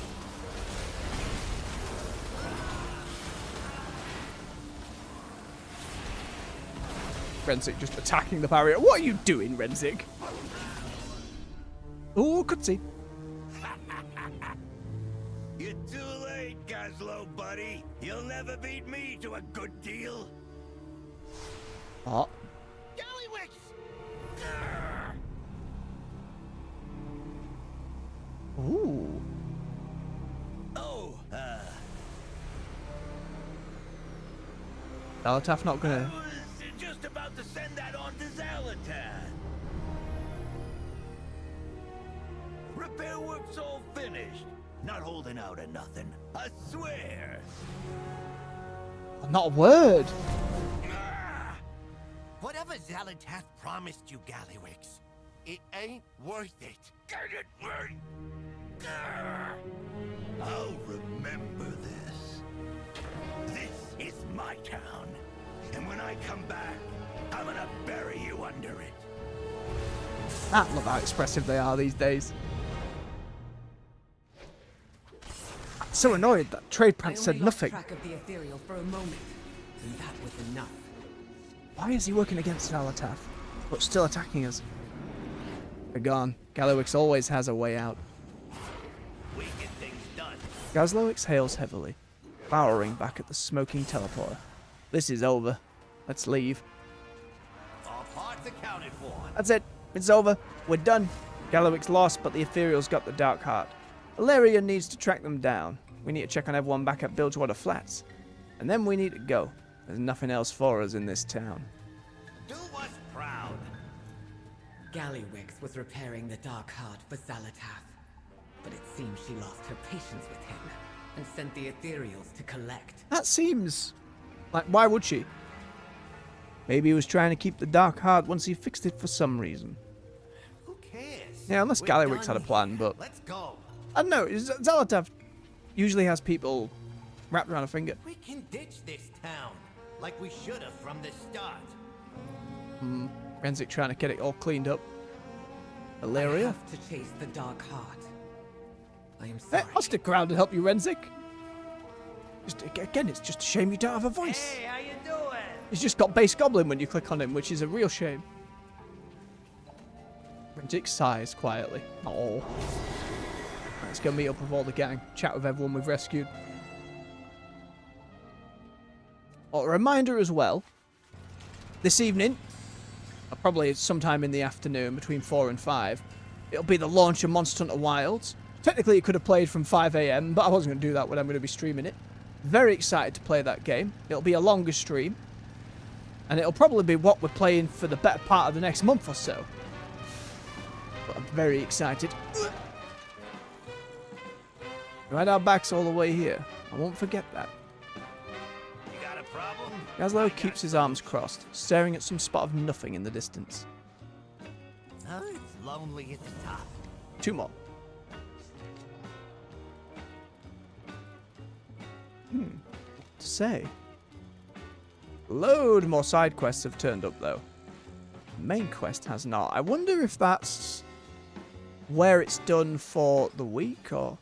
Renzik just attacking the barrier. What are you doing, Renzik? Oh, cutscene. You're too late, Gazlo, buddy. You'll never beat me to a good deal. Oh. Gallywix! Ooh. Oh, Zalataf not gonna... I was just about to send that on to Zalatan. Repair work's all finished. Not holding out or nothing. I swear. Not a word. Whatever Zalatath promised you, Gallywix, it ain't worth it. Get it right. I'll remember this. This is my town. And when I come back, I'm gonna bury you under it. I love how expressive they are these days. So annoyed that trade I pants only said lost nothing. track of the ethereal for a moment, and that was enough. Why is he working against Zalatath, but still attacking us? They're gone. Gallowix always has a way out. We get things done. Gazlo exhales heavily, glowering back at the smoking teleporter. This is over. Let's leave. All parts accounted for. That's it. It's over. We're done. Gallowix lost, but the Ethereal's got the Dark Heart. Valeria needs to track them down. We need to check on everyone back at Bilgewater Flats. And then we need to go. There's nothing else for us in this town. Do us proud. Gallywix was repairing the Dark Heart for Zalatath, but it seems she lost her patience with him and sent the Ethereals to collect. That seems... like, why would she? Maybe he was trying to keep the Dark Heart once he fixed it for some reason. Who cares? Yeah, unless Gallywix had a plan, but... Let's go. I don't know. Zalatath usually has people wrapped around a finger. We can ditch this town, like we should have from the start. Renzik trying to get it all cleaned up. I Valeria? have to chase the Dark Heart. I am Hey, sorry. I'll stick around and help you, Renzik. Again, it's just a shame you don't have a voice. Hey, how you doing? He's just got Base Goblin when you click on him, which is a real shame. Renzik sighs quietly. Oh. Let's go meet up with all the gang. Chat with everyone we've rescued. Oh, a reminder as well. This evening, probably sometime in the afternoon between 4 and 5, it'll be the launch of Monster Hunter Wilds. Technically, it could have played from 5 AM, but I wasn't going to do that when I'm going to be streaming it. Very excited to play that game. It'll be a longer stream. And it'll probably be what we're playing for the better part of the next month or so. But I'm very excited. Right, our backs all the way here. I won't forget that. You got a problem? Gazlo keeps his arms crossed, staring at some spot of nothing in the distance. Oh, it's lonely at the top. 2 more. To say. Load more side quests have turned up though. Main quest has not. I wonder if that's where it's done for the week or...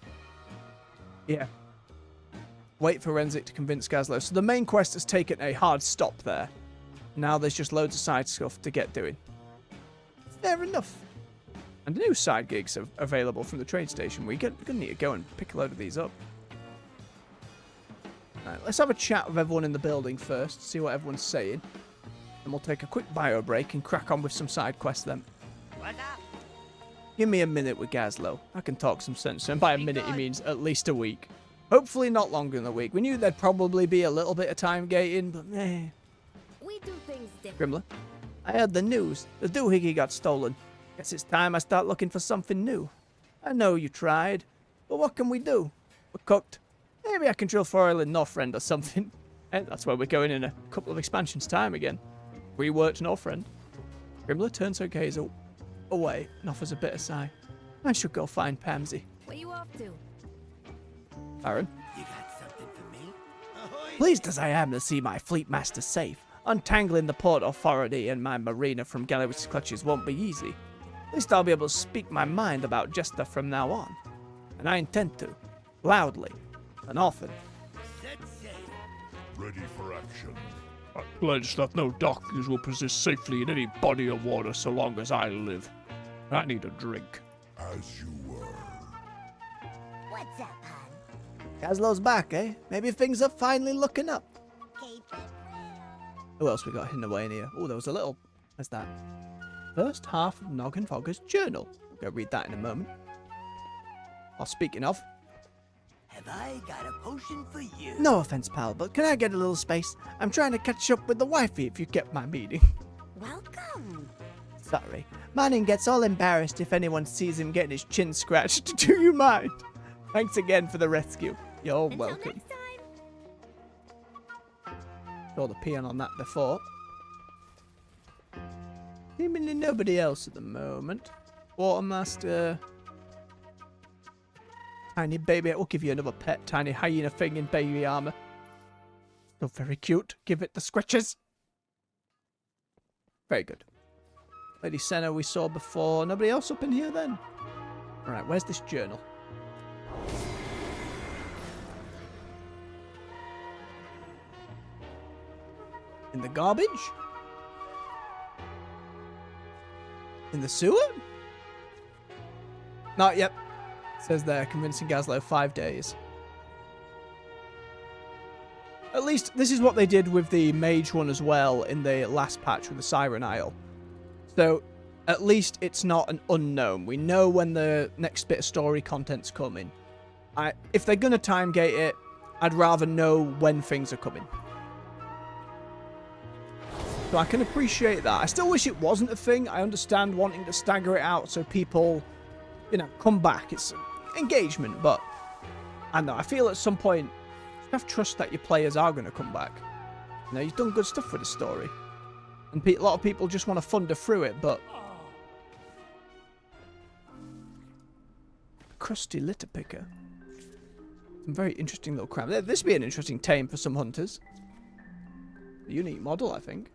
Yeah. Wait for Renzik to convince Gazlo. So the main quest has taken a hard stop there. Now there's just loads of side stuff to get doing. Fair enough. And new side gigs are available from the trade station. We're going to need to go and pick a load of these up. Right, let's have a chat with everyone in the building first, see what everyone's saying. Then we'll take a quick bio break and crack on with some side quests then. What's up? Give me a minute with Gazlo. I can talk some sense, and by a minute he means at least a week. Hopefully not longer than a week. We knew there'd probably be a little bit of time gating, but eh. We do things different. Grimler, I heard the news. The doohickey got stolen. Guess it's time I start looking for something new. I know you tried, but what can we do? We're cooked. Maybe I can drill for oil in Northrend or something. And that's where we're going in a couple of expansions time again. Reworked Northrend. Grimler turns her gaze away and offers a bitter sigh. I should go find Pamsy. Where you off to? Baron? You got something for me? Pleased as I am to see my fleet master safe, untangling the Port Authority and my marina from Galliwick's clutches won't be easy. At least I'll be able to speak my mind about Jester from now on. And I intend to. Loudly. And often. Set sail. Ready for action. I pledge that no darkness will persist safely in any body of water so long as I live. I need a drink. As you were. What's up, hon? Gazlo's back, eh? Maybe things are finally looking up. Keep it Who else we got hidden away in here? Oh, there was a little... What's that? First half of Noggin Fogger's journal. We'll go read that in a moment. Oh, speaking of... Have I got a potion for you? No offense, pal, but can I get a little space? I'm trying to catch up with the wifey if you get my meaning. Welcome. Sorry. Manning gets all embarrassed if anyone sees him getting his chin scratched. Do you mind? Thanks again for the rescue. You're Until welcome. next time. Saw the peon on that before. Seemingly nobody else at the moment. Watermaster. Tiny baby. We'll give you another pet. Tiny hyena thing in baby armor. Still very cute. Give it the scratches. Very good. Lady Senna we saw before. Nobody else up in here then? Alright, where's this journal? In the garbage? In the sewer? Not yet. It says there, convincing Gazlo 5 days. At least, this is what they did with the mage one as well in the last patch with the Siren Isle. So, at least it's not an unknown. We know when the next bit of story content's coming. If they're going to time gate it, I'd rather know when things are coming. So I can appreciate that. I still wish it wasn't a thing. I understand wanting to stagger it out so people, you know, come back. It's engagement, but I don't know. I feel at some point, you have trust that your players are going to come back. You know, you've done good stuff with the story. And a lot of people just want to thunder through it, but... Crusty litter picker. Some very interesting little crab. This would be an interesting tame for some hunters. A unique model, I think.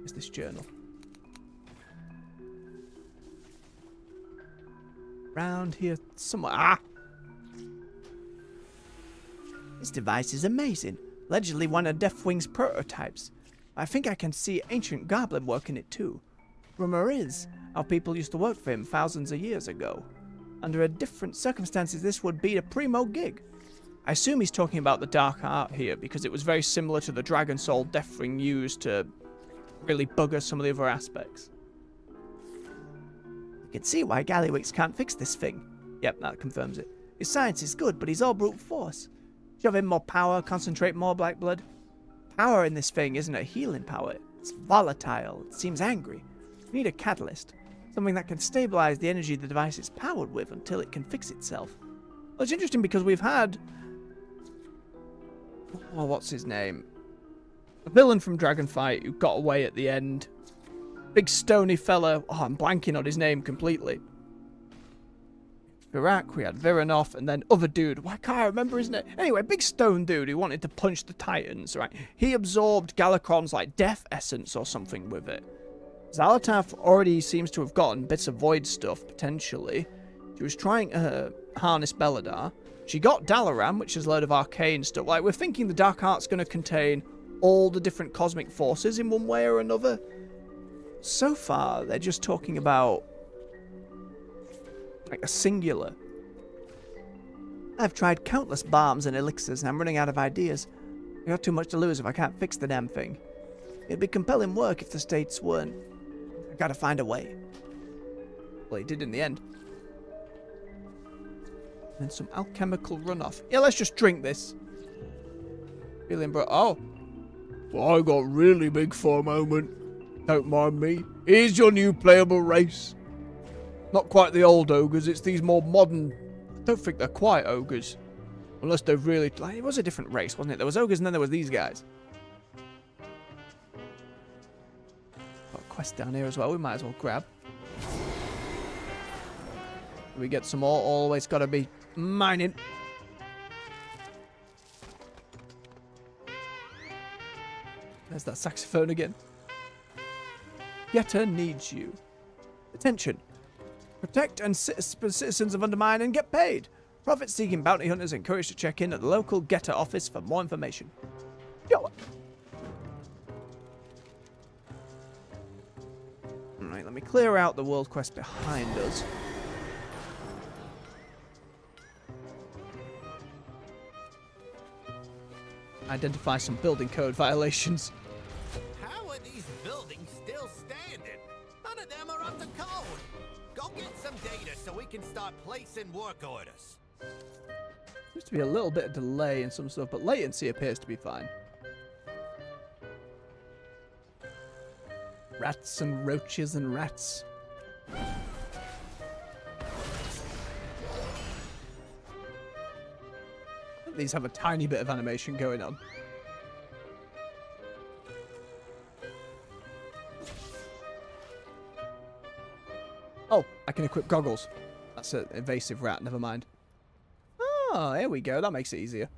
Is this journal? Round here somewhere. Ah! This device is amazing. Allegedly one of Deathwing's prototypes. I think I can see ancient goblin work in it too. Rumor is, our people used to work for him thousands of years ago. Under a different circumstances, this would be a primo gig. I assume he's talking about the dark art here, because it was very similar to the Dragon Soul Deathwing used to really bugger some of the other aspects. You can see why Gallywix can't fix this thing. Yep, that confirms it. His science is good, but he's all brute force. Shove in more power, concentrate more black blood. Power in this thing isn't a healing power. It's volatile. It seems angry. We need a catalyst. Something that can stabilize the energy the device is powered with until it can fix itself. Well, it's interesting because we've had... Oh, what's his name? A villain from Dragonfight who got away at the end. Big stony fella. Oh, I'm blanking on his name completely. Virak, we had Viranov, and then other dude. Why can't I remember his name? Anyway, big stone dude who wanted to punch the Titans, right? He absorbed Galakron's, like, death essence or something with it. Xalatath already seems to have gotten bits of void stuff, potentially. She was trying to harness Beladar. She got Dalaran, which is a load of arcane stuff. Like, we're thinking the Dark Art's going to contain all the different cosmic forces in one way or another. So far, they're just talking about, like, a singular. I've tried countless balms and elixirs, and I'm running out of ideas. I got too much to lose if I can't fix the damn thing. It'd be compelling work if the states weren't. I gotta find a way. Well, he did in the end. And some alchemical runoff. Yeah, let's just drink this. Feeling bro. Oh. Well, I got really big for a moment. Don't mind me. Here's your new playable race. Not quite the old ogres, it's these more modern... I don't think they're quite ogres. Unless they've really... Like, it was a different race, wasn't it? There was ogres and then there was these guys. Got a quest down here as well, we might as well grab. We get some more, always gotta be mining. There's that saxophone again. Getter needs you. Attention. Protect and citizens of Undermine and get paid. Profit-seeking bounty hunters encouraged to check in at the local Getter office for more information. Yo. Alright, let me clear out the world quest behind us. Identify some building code violations. How are these buildings still standing? None of them are up to code. Go get some data so we can start placing work orders. Seems to be a little bit of delay in some stuff, but latency appears to be fine. Rats and roaches and rats. These have a tiny bit of animation going on. Oh, I can equip goggles. That's an evasive rat, never mind. Oh, here we go. That makes it easier.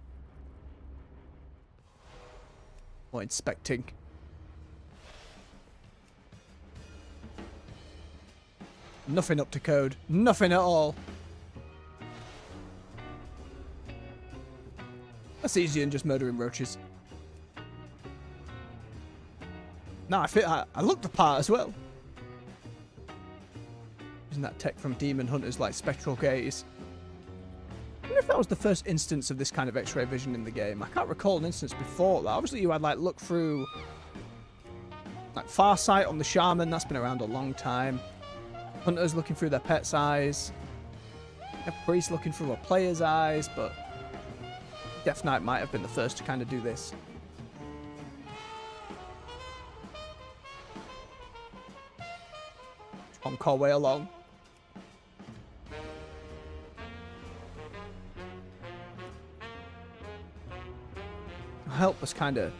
Or inspecting. Nothing up to code. Nothing at all. That's easier than just murdering roaches. No, I look the part as well. Using that tech from Demon Hunters like Spectral Gaze. I wonder if that was the first instance of this kind of X-ray vision in the game. I can't recall an instance before that. Obviously you had like look through like Farsight on the Shaman, that's been around a long time. Hunters looking through their pet's eyes. A priest looking through a player's eyes, but Death Knight might have been the first to kind of do this. Honk our way along. I help us kind of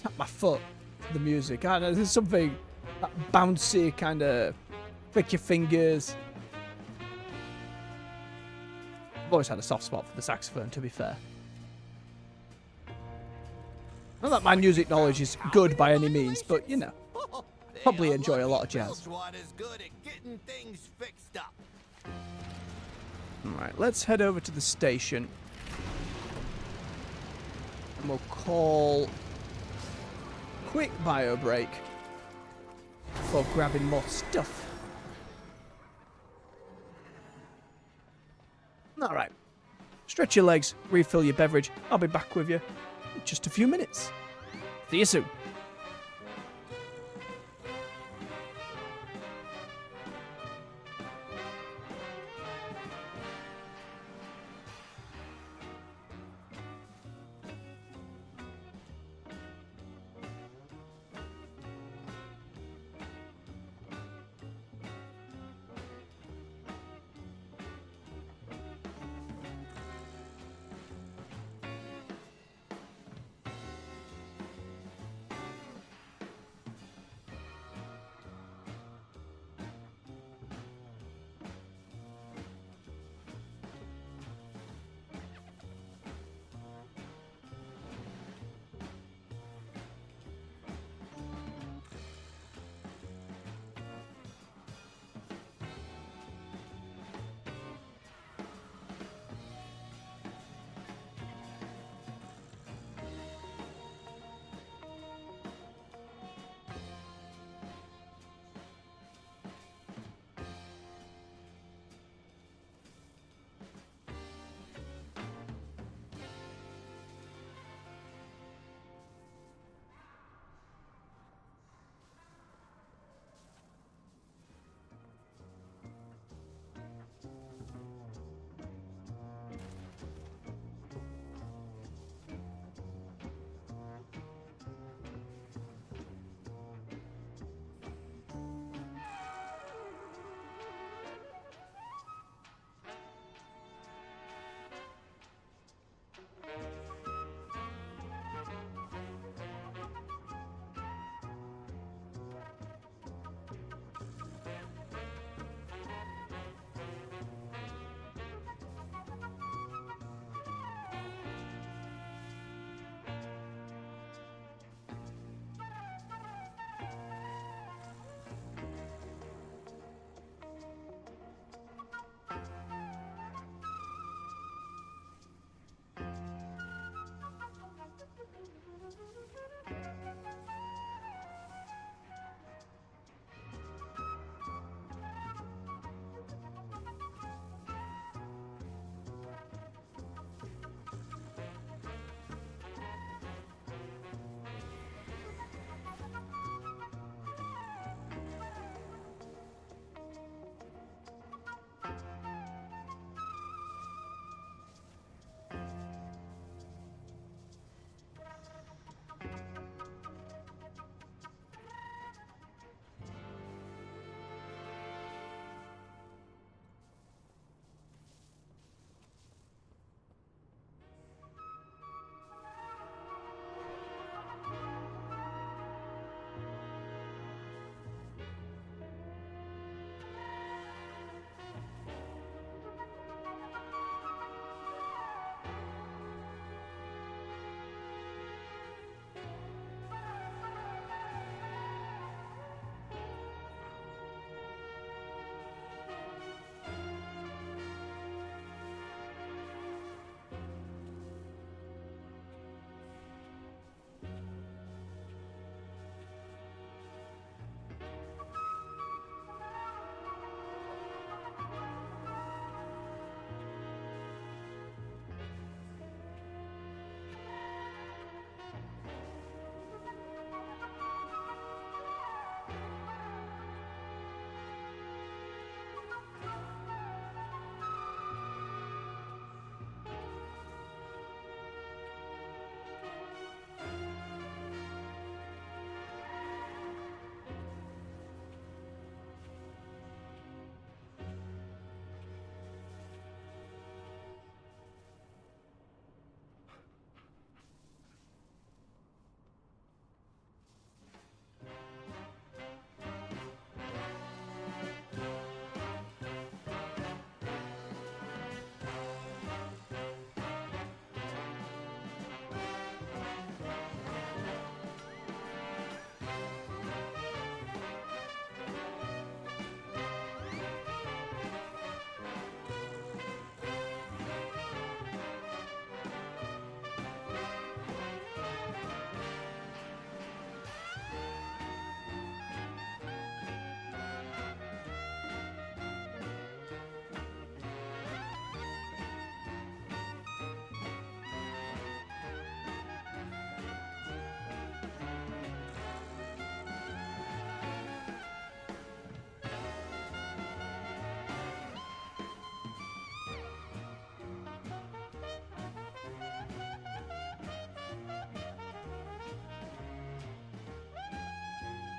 tap my foot to the music. I don't know, there's something that bouncy kind of flick your fingers. I've always had a soft spot for the saxophone, to be fair. Not that my music knowledge is good by any means, but you know, probably enjoy a lot of jazz. Alright, let's head over to the station. And we'll call quick bio break before grabbing more stuff. Alright. Stretch your legs, refill your beverage. I'll be back with you in just a few minutes. See you soon.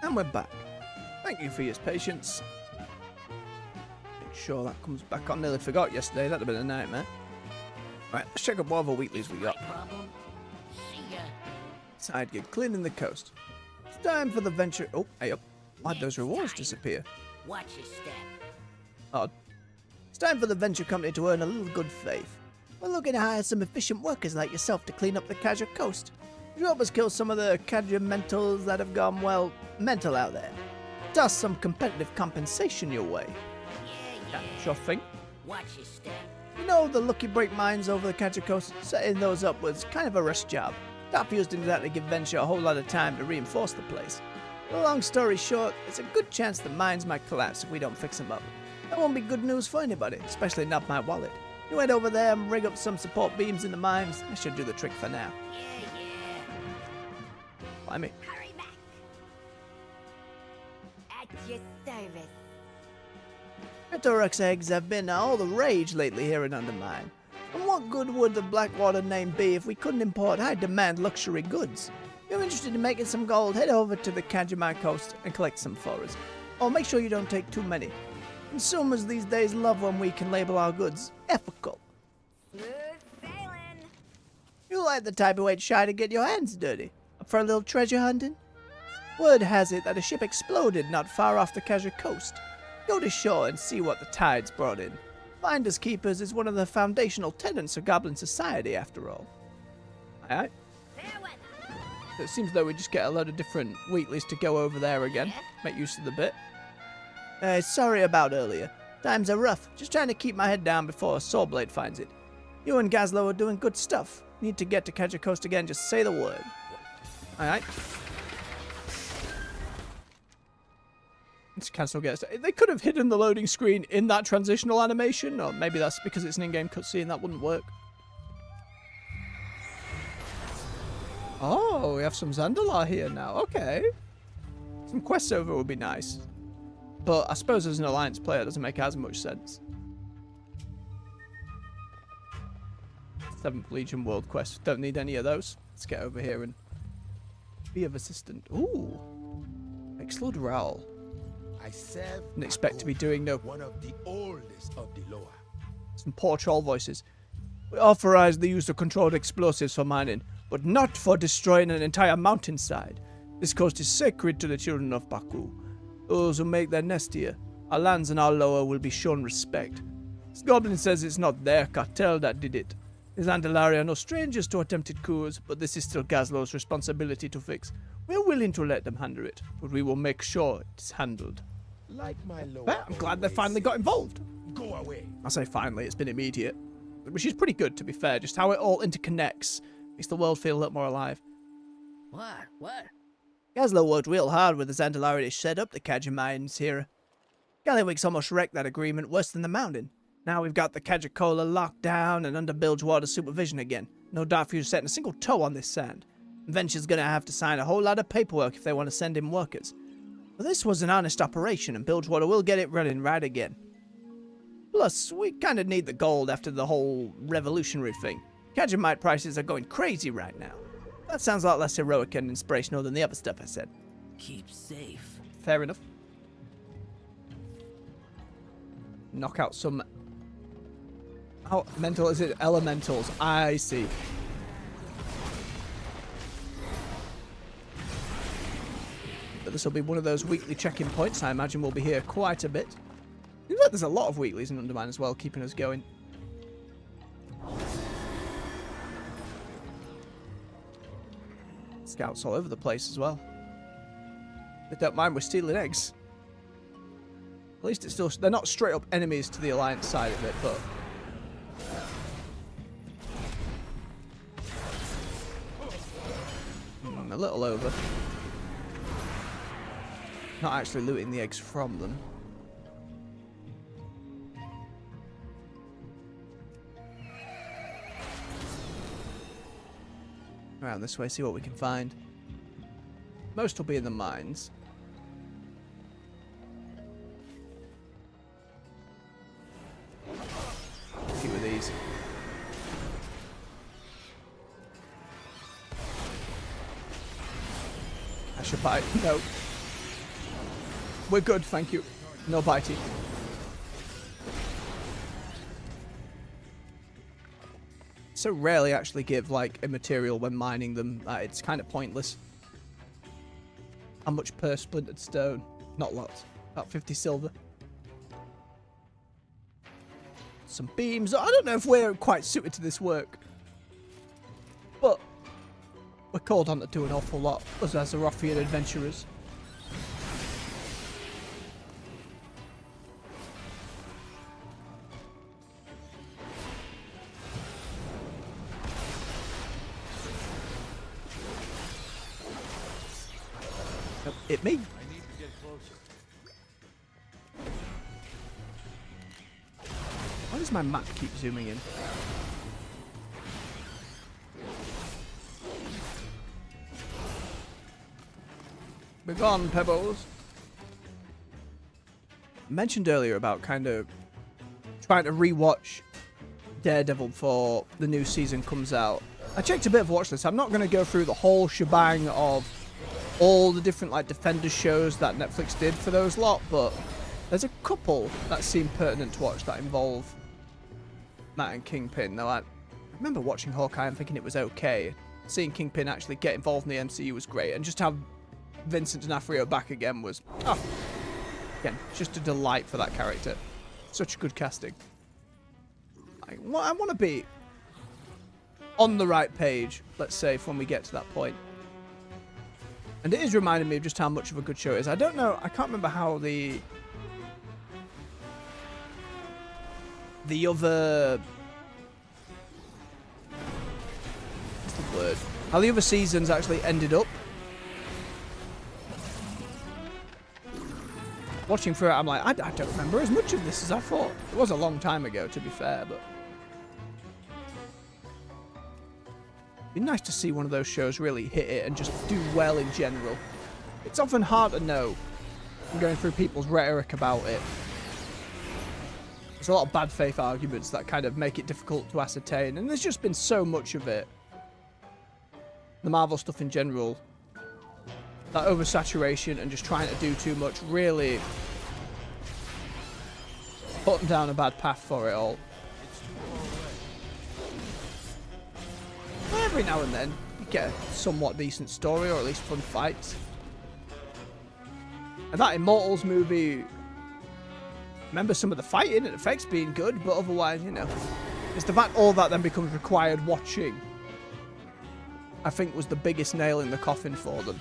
And we're back. Thank you for your patience. Make sure that comes back on. Nearly forgot yesterday. That'd have been a nightmare. Right, let's check up what other weeklies we got. Problem? See ya. Side gig, cleaning the coast. It's time for the venture. Oh, hey up. Why'd those rewards disappear? Watch your step. Odd. It's time for the venture company to earn a little good faith. We're looking to hire some efficient workers like yourself to clean up the Kaja coast. Would you help us kill some of the Kaja mentals that have gone, well, mental out there? Toss some competitive compensation your way. Yeah. Sure thing. Watch your step. You know, the Lucky Break mines over the Kaja coast, setting those up was kind of a rush job. Darfuse didn't exactly give Venture a whole lot of time to reinforce the place. But long story short, there's a good chance the mines might collapse if we don't fix them up. That won't be good news for anybody, especially not my wallet. You head over there and rig up some support beams in the mines. That should do the trick for now. Yeah. Why me? Hurry back. At your service. Cryptorux eggs have been all the rage lately here in Undermine. And what good would the Blackwater name be if we couldn't import high-demand luxury goods? If you're interested in making some gold, head over to the Kajimai coast and collect some for us. Oh, make sure you don't take too many. Consumers these days love when we can label our goods ethical. Smooth sailing. You like the type who ain't shy to get your hands dirty. Up for a little treasure hunting? Word has it that a ship exploded not far off the Kaja coast. Go to shore and see what the tides brought in. Finders Keepers is one of the foundational tenets of Goblin Society, after all. Alright. Fair weather. So it seems though we just get a load of different weeklies to go over there again. Make use of the bit. Sorry about earlier. Times are rough. Just trying to keep my head down before a Sawblade finds it. You and Gazlo are doing good stuff. Need to get to Kaja Coast again, just say the word. Alright. Let's cancel get. They could have hidden the loading screen in that transitional animation, or maybe that's because it's an in-game cutscene, that wouldn't work. Oh, we have some Zandalar here now. Okay. Some quests over would be nice. But I suppose as an Alliance player, it doesn't make as much sense. 7th Legion World Quest. Don't need any of those. Let's get over here and be of assistant. Ooh. Explode Raoul. I serve Didn't expect to be doing no... one of the oldest of the Loa. Some poor troll voices. We authorize the use of controlled explosives for mining, but not for destroying an entire mountainside. This coast is sacred to the children of Baku. Those who make their nest here, our lands and our Loa will be shown respect. This goblin says it's not their cartel that did it. The Zandalari are no strangers to attempted coups, but this is still Gazlo's responsibility to fix. We're willing to let them handle it, but we will make sure it's handled. Like my Loa. Well, I'm glad they finally got involved. Go away. I say finally, it's been immediate. Which is pretty good, to be fair. Just how it all interconnects makes the world feel a little more alive. What? Gazlo worked real hard with the Zandalari to set up the Kaja mines here. Gallywix almost wrecked that agreement worse than the mountain. Now we've got the Kaja Cola locked down and under Bilgewater supervision again. No Darfuse setting a single toe on this sand. Venture's gonna have to sign a whole lot of paperwork if they want to send in workers. But this was an honest operation and Bilgewater will get it running right again. Plus, we kinda need the gold after the whole revolutionary thing. Kajamite prices are going crazy right now. That sounds a lot less heroic and inspirational than the other stuff I said. Keep safe. Fair enough. Knock out some... How mental is it? Elementals. I see. But this will be one of those weekly check-in points. I imagine we'll be here quite a bit. Seems like there's a lot of weeklies in Undermine as well, keeping us going. Scouts all over the place as well. They don't mind we're stealing eggs. At least it's still... They're not straight up enemies to the Alliance side of it, but... a little over. Not actually looting the eggs from them. Around this way, see what we can find. Most will be in the mines. A few of these. I should buy... No. We're good, thank you. No bitey. So rarely actually give like a material when mining them. It's kind of pointless. How much per splintered stone? Not lots. About 50 silver. Some beams. I don't know if we're quite suited to this work. But we're called on to do an awful lot as Azerothian adventurers. Hit me. I need to get closer. Why does my map keep zooming in? Be gone, Pebbles. I mentioned earlier about kind of trying to rewatch Daredevil before the new season comes out. I checked a bit of watch list. I'm not going to go through the whole shebang of all the different like Defenders shows that Netflix did for those lot, but there's a couple that seem pertinent to watch that involve Matt and Kingpin. Now, I remember watching Hawkeye and thinking it was okay. Seeing Kingpin actually get involved in the MCU was great, and just have Vincent D'Onofrio back again was, again, just a delight for that character. Such good casting. I want to be on the right page, let's say, when we get to that point. And it is reminding me of just how much of a good show it is. I don't know, I can't remember how the other... what's the word? How the other seasons actually ended up. Watching through it, I'm like, I don't remember as much of this as I thought. It was a long time ago, to be fair, but... it'd be nice to see one of those shows really hit it and just do well in general. It's often hard to know from going through people's rhetoric about it. There's a lot of bad faith arguments that kind of make it difficult to ascertain, and there's just been so much of it. The Marvel stuff in general, that oversaturation and just trying to do too much really put them down a bad path for it all. Every now and then, you get a somewhat decent story, or at least fun fights. And that Immortals movie, remember some of the fighting and effects being good, but otherwise, you know, it's the fact all that then becomes required watching, I think, was the biggest nail in the coffin for them.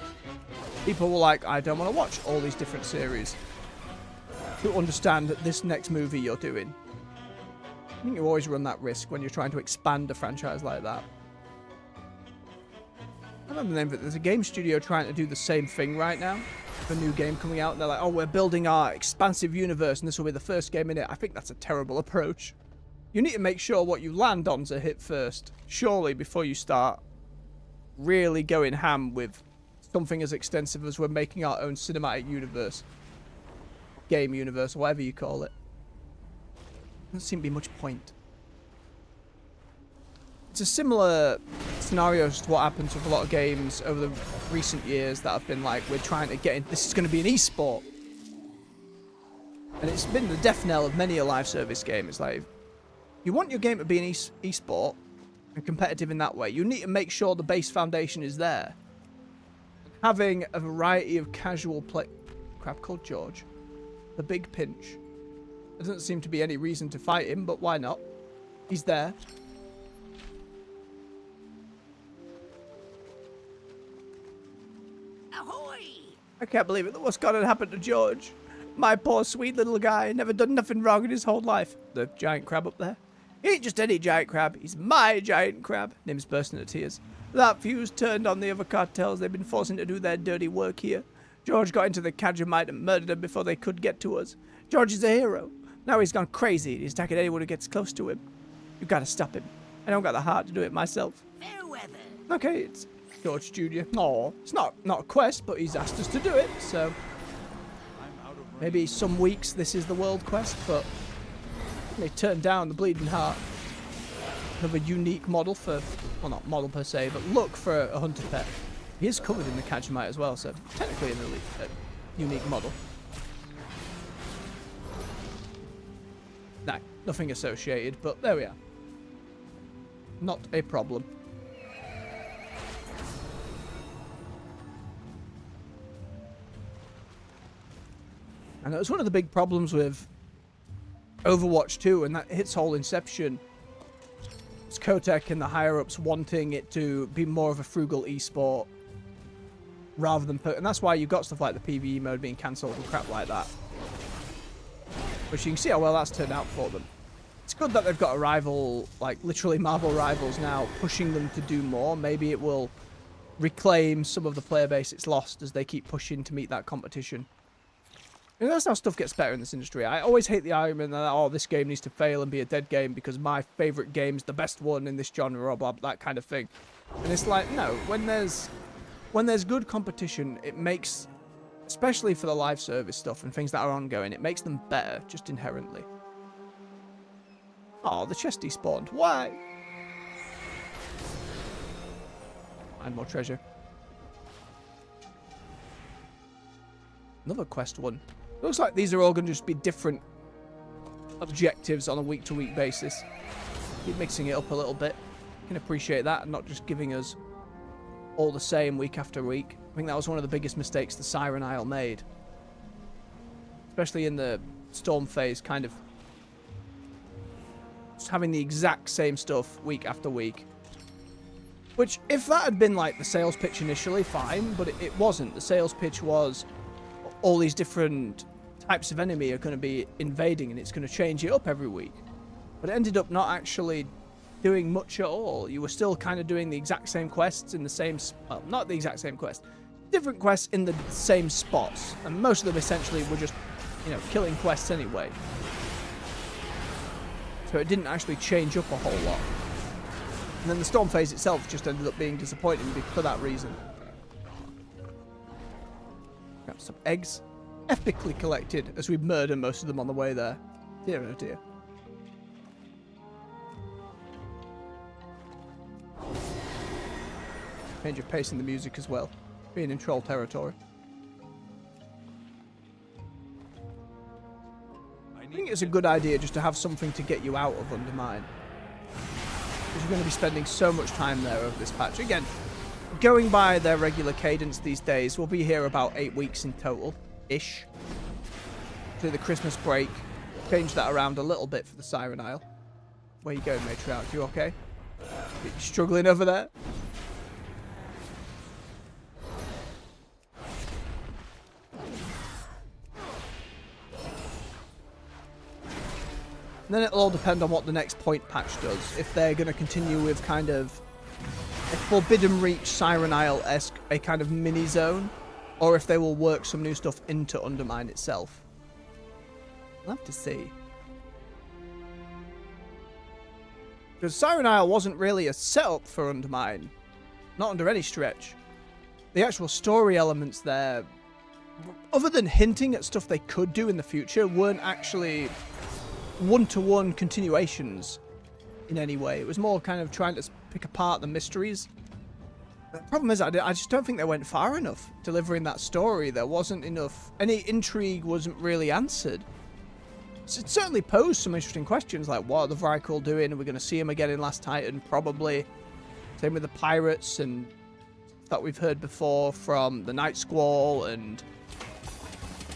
People were like, I don't want to watch all these different series to understand this next movie you're doing. I think you always run that risk when you're trying to expand a franchise like that. I don't know the name of it. There's a game studio trying to do the same thing right now. A new game coming out, and they're like, oh, we're building our expansive universe, and this will be the first game in it. I think that's a terrible approach. You need to make sure what you land on's a hit first, surely, before you start really going ham with something as extensive as we're making our own cinematic universe. Game universe, whatever you call it. Doesn't seem to be much point. It's a similar scenario to what happens with a lot of games over the recent years that have been like, we're trying to get in, this is going to be an esport. And it's been the death knell of many a live service game. It's like, you want your game to be an esport and competitive in that way, you need to make sure the base foundation is there. Having a variety of casual play... Crap, called George. The big pinch. There doesn't seem to be any reason to fight him, but why not? He's there. I can't believe it. What's gonna happen to George? My poor sweet little guy, never done nothing wrong in his whole life. The giant crab up there. He ain't just any giant crab. He's my giant crab. Nim's bursting into tears. That fuse turned on the other cartels. They've been forcing to do their dirty work here. George got into the Kajamite and murdered them before they could get to us. George is a hero. Now he's gone crazy. He's attacking anyone who gets close to him. You gotta stop him. I don't got the heart to do it myself. Fair weather. Okay, it's George Jr. Aw, it's not a quest, but he's asked us to do it, so maybe some weeks this is the world quest, but they turned down the Bleeding Heart. Another unique model for, well, not model per se, but look for a hunter pet. He is covered in the Kajamite as well, so technically an elite, unique model. No, nothing associated, but there we are. Not a problem. And it was one of the big problems with Overwatch 2, and that its whole inception. It's Kotek and the higher-ups wanting it to be more of a frugal esport rather than... And that's why you've got stuff like the PvE mode being cancelled and crap like that. Which you can see how well that's turned out for them. It's good that they've got a rival, like literally Marvel rivals now, pushing them to do more. Maybe it will reclaim some of the player base it's lost as they keep pushing to meet that competition. And that's how stuff gets better in this industry. I always hate the argument that, oh, this game needs to fail and be a dead game because my favourite game's the best one in this genre, or blah, that kind of thing. And it's like, no, when there's good competition, it makes, especially for the live service stuff and things that are ongoing, it makes them better, just inherently. Oh, the chest despawned. Why? Find more treasure. Another quest one. Looks like these are all going to just be different objectives on a week-to-week basis. Keep mixing it up a little bit. Can appreciate that and not just giving us all the same week after week. I think that was one of the biggest mistakes the Siren Isle made. Especially in the Storm phase, kind of just having the exact same stuff week after week. Which, if that had been like the sales pitch initially, fine, but it wasn't. The sales pitch was all these different types of enemy are going to be invading and it's going to change it up every week. But it ended up not actually doing much at all. You were still kind of doing the exact same quests in the same... Well, not the exact same quest. Different quests in the same spots. And most of them essentially were just, you know, killing quests anyway. So it didn't actually change up a whole lot. And then the Storm phase itself just ended up being disappointing for that reason. Grab some eggs. Epically collected as we murder most of them on the way there. Dear oh dear. Change of pace in the music as well. Being in troll territory. I think it's a good idea just to have something to get you out of Undermine. Because you're going to be spending so much time there over this patch. Again, going by their regular cadence these days, we'll be here about 8 weeks in total-ish. Through the Christmas break. Change that around a little bit for the Siren Isle. Where you going, Matriarch? You okay? You struggling over there? And then it'll all depend on what the next point patch does. If they're going to continue with kind of a Forbidden Reach Siren Isle-esque, a kind of mini-zone, or if they will work some new stuff into Undermine itself. We'll have to see. Because Siren Isle wasn't really a setup for Undermine. Not under any stretch. The actual story elements there, other than hinting at stuff they could do in the future, weren't actually one-to-one continuations in any way. It was more kind of trying to pick apart the mysteries. The problem is I just don't think they went far enough delivering that story. There wasn't enough... Any intrigue wasn't really answered. So it certainly posed some interesting questions, like what are the Vrykul doing? Are we going to see him again in Last Titan? Probably. Same with the pirates and that we've heard before from the Night Squall and...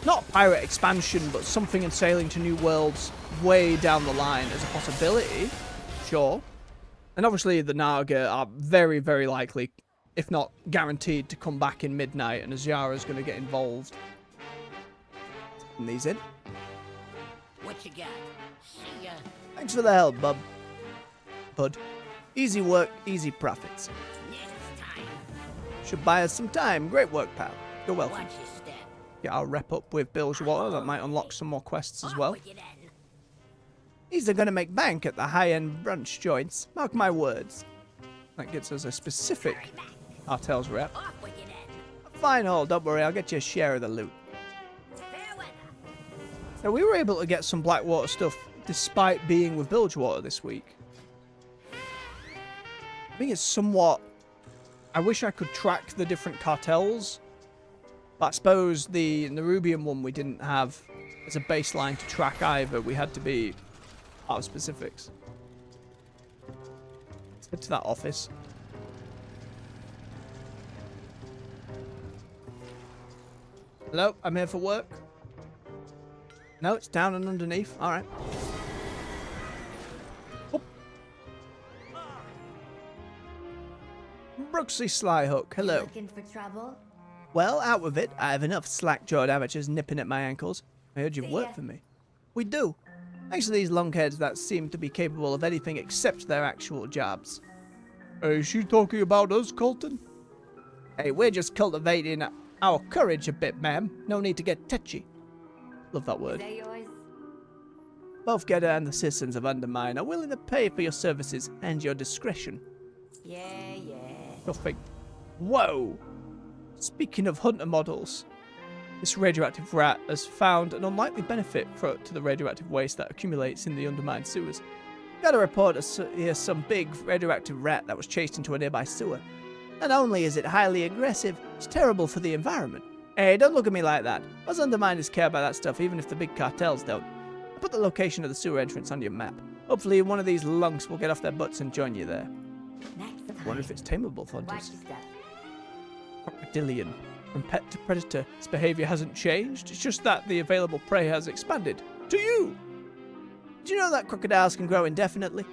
Not pirate expansion, but something in Sailing to New Worlds way down the line as a possibility. Sure. And obviously the Naga are very, very likely, if not guaranteed, to come back in Midnight, and Azara's going to get involved. And these in. What you got? See ya. Thanks for the help, bud. Easy work, easy profits. Next time. Should buy us some time. Great work, pal. You're welcome. Watch your step. Yeah, I'll wrap up with Bilgewater. That might unlock some more quests as well. These are going to make bank at the high-end brunch joints. Mark my words. That gets us a specific Cartels rep. Fine haul, don't worry. I'll get you a share of the loot. So we were able to get some Blackwater stuff despite being with Bilgewater this week. I think it's somewhat... I wish I could track the different cartels. But I suppose the Nerubian one we didn't have as a baseline to track either. We had to be Out of specifics. Let's head to that office. Hello, I'm here for work. No, it's down and underneath. All right. Oh. Brooksy Slyhook, hello. Looking for trouble? Well, out with it. I have enough slack-jawed amateurs nipping at my ankles. I heard you've worked for me. We do. Thanks to these lunkheads that seem to be capable of anything except their actual jobs. Is she talking about us, Colton? Hey, we're just cultivating our courage a bit, ma'am. No need to get tetchy. Love that word. Is that yours? Both Gedda and the citizens of Undermine are willing to pay for your services and your discretion. Yeah. Nothing. Whoa! Speaking of hunter models, this radioactive rat has found an unlikely benefit to the radioactive waste that accumulates in the undermined sewers. Got a report of some big radioactive rat that was chased into a nearby sewer. Not only is it highly aggressive, it's terrible for the environment. Hey, don't look at me like that. Us Underminers care about that stuff even if the big cartels don't. I put the location of the sewer entrance on your map. Hopefully one of these lunks will get off their butts and join you there. Next time. Wonder if it's tameable, Watch Thunders. your step. Crocodilian. From pet to predator, its behavior hasn't changed. It's just that the available prey has expanded. To you! Did you know that crocodiles can grow indefinitely?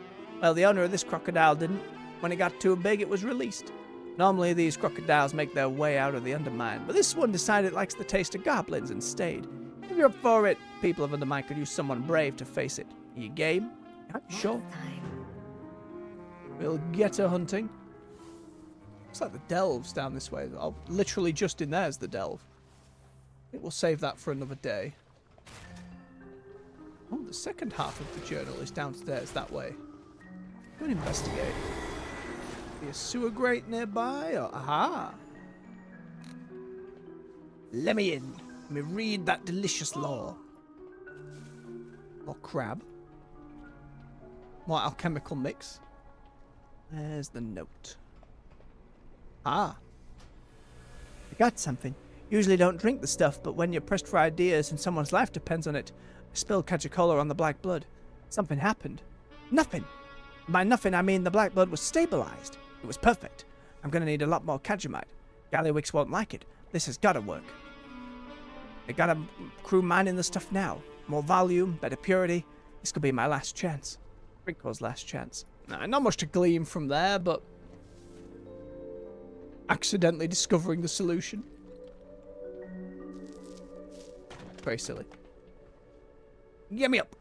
Well, the owner of this crocodile didn't. When it got too big, it was released. Normally, these crocodiles make their way out of the Undermine, but this one decided it likes the taste of goblins and stayed. If you're up for it, people of Undermine could use someone brave to face it. Are you game? I'm sure. Next time. We'll get her hunting. Looks like the delve's down this way. Oh, literally just in there's the delve. I think we'll save that for another day. Oh, the second half of the journal is downstairs that way. Go and investigate. Be a sewer grate nearby? Or, aha! Let me in. Let me read that delicious lore. More crab. More alchemical mix. There's the note. Ah. I got something. Usually don't drink the stuff, but when you're pressed for ideas and someone's life depends on it, I spilled Cajicola on the black blood. Something happened. Nothing. By nothing, I mean the black blood was stabilized. It was perfect. I'm gonna need a lot more Kajimite. Gallywix won't like it. This has gotta work. I got a crew mining the stuff now. More volume, better purity. This could be my last chance. Rico's last chance. Nah, not much to glean from there, but accidentally discovering the solution. Very silly. Get me up.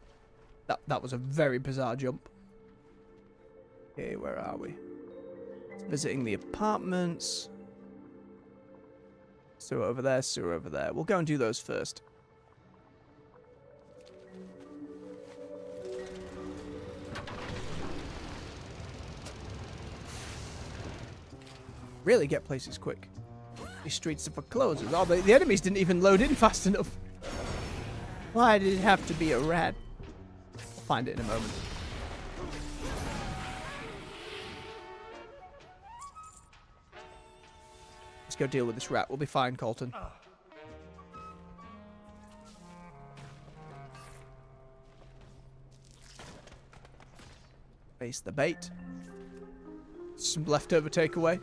That was a very bizarre jump. Okay, where are we? Visiting the apartments. Sewer over there, sewer over there. We'll go and do those first. Really get places quick. These streets are for closers. Oh, the enemies didn't even load in fast enough. Why did it have to be a rat? I'll find it in a moment. Let's go deal with this rat. We'll be fine, Colton. Face the bait. Some leftover takeaway.